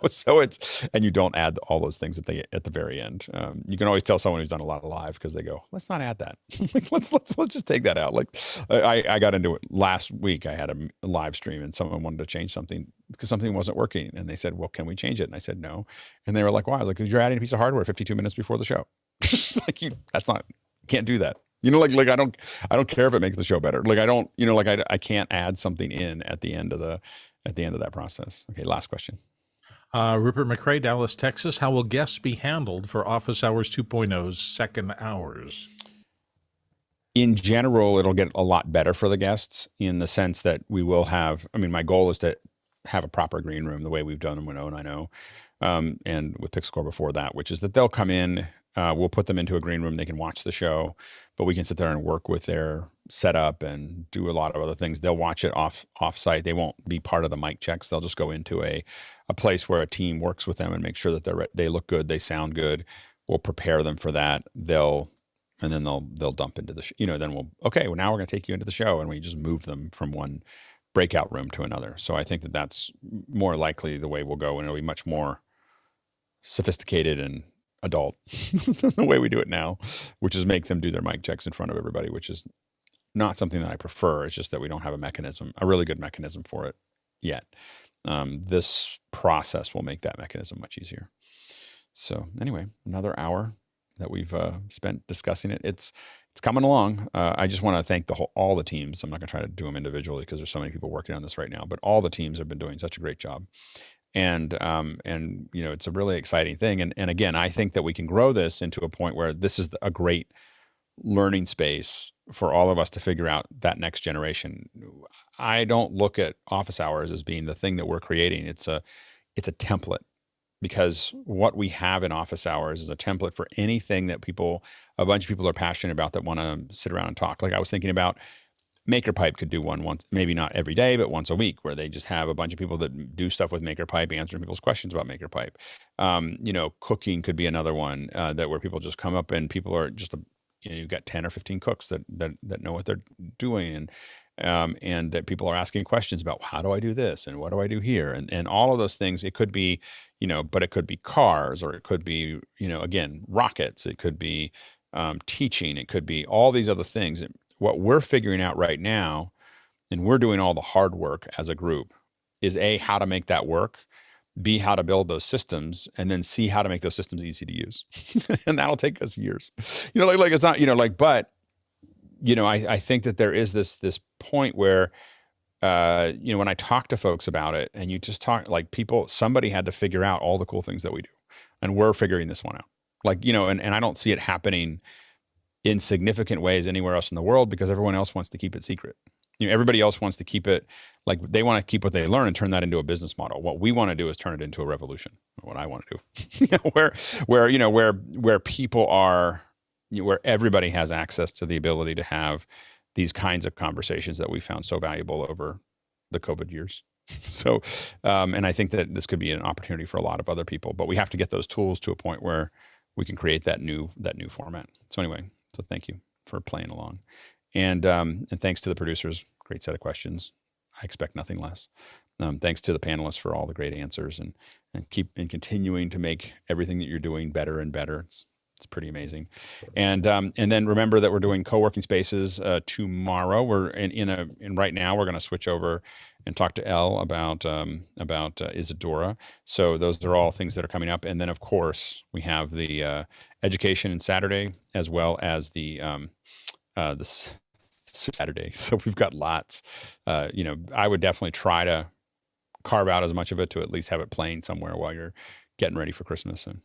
so it's, and you don't add all those things at the very end. You can always tell someone who's done a lot of live because they go, let's not add that. Like, let's just take that out. Like I got into it last week. I had a live stream and someone wanted to change something because something wasn't working, and they said, well, can we change it? And I said no, and they were like, why? I was like, because you're adding a piece of hardware 52 minutes before the show. Like can't do that. Like I don't care if it makes the show better. Like I can't add something in at the end of that process. Okay, last question. Rupert McRae, Dallas, Texas. How will guests be handled for Office Hours 2.0's second hours? In general, it'll get a lot better for the guests in the sense that we will have, my goal is to have a proper green room the way we've done them with 090, and with Pixelcore before that, which is that they'll come in, we'll put them into a green room, they can watch the show, but we can sit there and work with their setup and do a lot of other things. They'll watch it off-site. They won't be part of the mic checks. They'll just go into a place where a team works with them and make sure that they look good, they sound good. We'll prepare them for that. They'll dump into the then now we're going to take you into the show, and we just move them from one breakout room to another. So I think that that's more likely the way we'll go, and it'll be much more sophisticated and adult than the way we do it now, which is make them do their mic checks in front of everybody, which is not something that I prefer. It's just that we don't have a really good mechanism for it yet. This process will make that mechanism much easier. So anyway, another hour that we've spent discussing it. It's coming along. I just want to thank all the teams. I'm not going to try to do them individually because there's so many people working on this right now, but all the teams have been doing such a great job. And it's a really exciting thing. And again, I think that we can grow this into a point where this is a great learning space for all of us to figure out that next generation. I don't look at Office Hours as being the thing that we're creating. It's a template, because what we have in Office Hours is a template for anything that a bunch of people are passionate about that want to sit around and talk. Like I was thinking about MakerPipe could do one once, maybe not every day, but once a week, where they just have a bunch of people that do stuff with MakerPipe, answering people's questions about MakerPipe. Cooking could be another one where people just come up and people are just you've got 10 or 15 cooks that know what they're doing, and that people are asking questions about how do I do this and what do I do here, and all of those things. It could be but it could be cars, or it could be again rockets. It could be teaching. It could be all these other things. What we're figuring out right now, and we're doing all the hard work as a group, is A, how to make that work, B, how to build those systems, and then C, how to make those systems easy to use. And that'll take us years. It's not, but I think that there is this point where, when I talk to folks about it, and you just talk, somebody had to figure out all the cool things that we do, and we're figuring this one out. And I don't see it happening in significant ways anywhere else in the world, because everyone else wants to keep it secret. Everybody else wants to keep it, they want to keep what they learn and turn that into a business model. What we want to do is turn it into a revolution. What I want to do, where people are, where everybody has access to the ability to have these kinds of conversations that we found so valuable over the COVID years. So, and I think that this could be an opportunity for a lot of other people, but we have to get those tools to a point where we can create that new format. So anyway, so thank you for playing along, and thanks to the producers. Great set of questions. I expect nothing less. Thanks to the panelists for all the great answers, and continuing to make everything that you're doing better and better. It's pretty amazing. And then remember that we're doing co-working spaces tomorrow. We're in right now we're going to switch over and talk to Elle about Isadora. So those are all things that are coming up. And then of course we have the education and Saturday, as well as the Saturday. So we've got lots. I would definitely try to carve out as much of it to at least have it playing somewhere while you're getting ready for Christmas and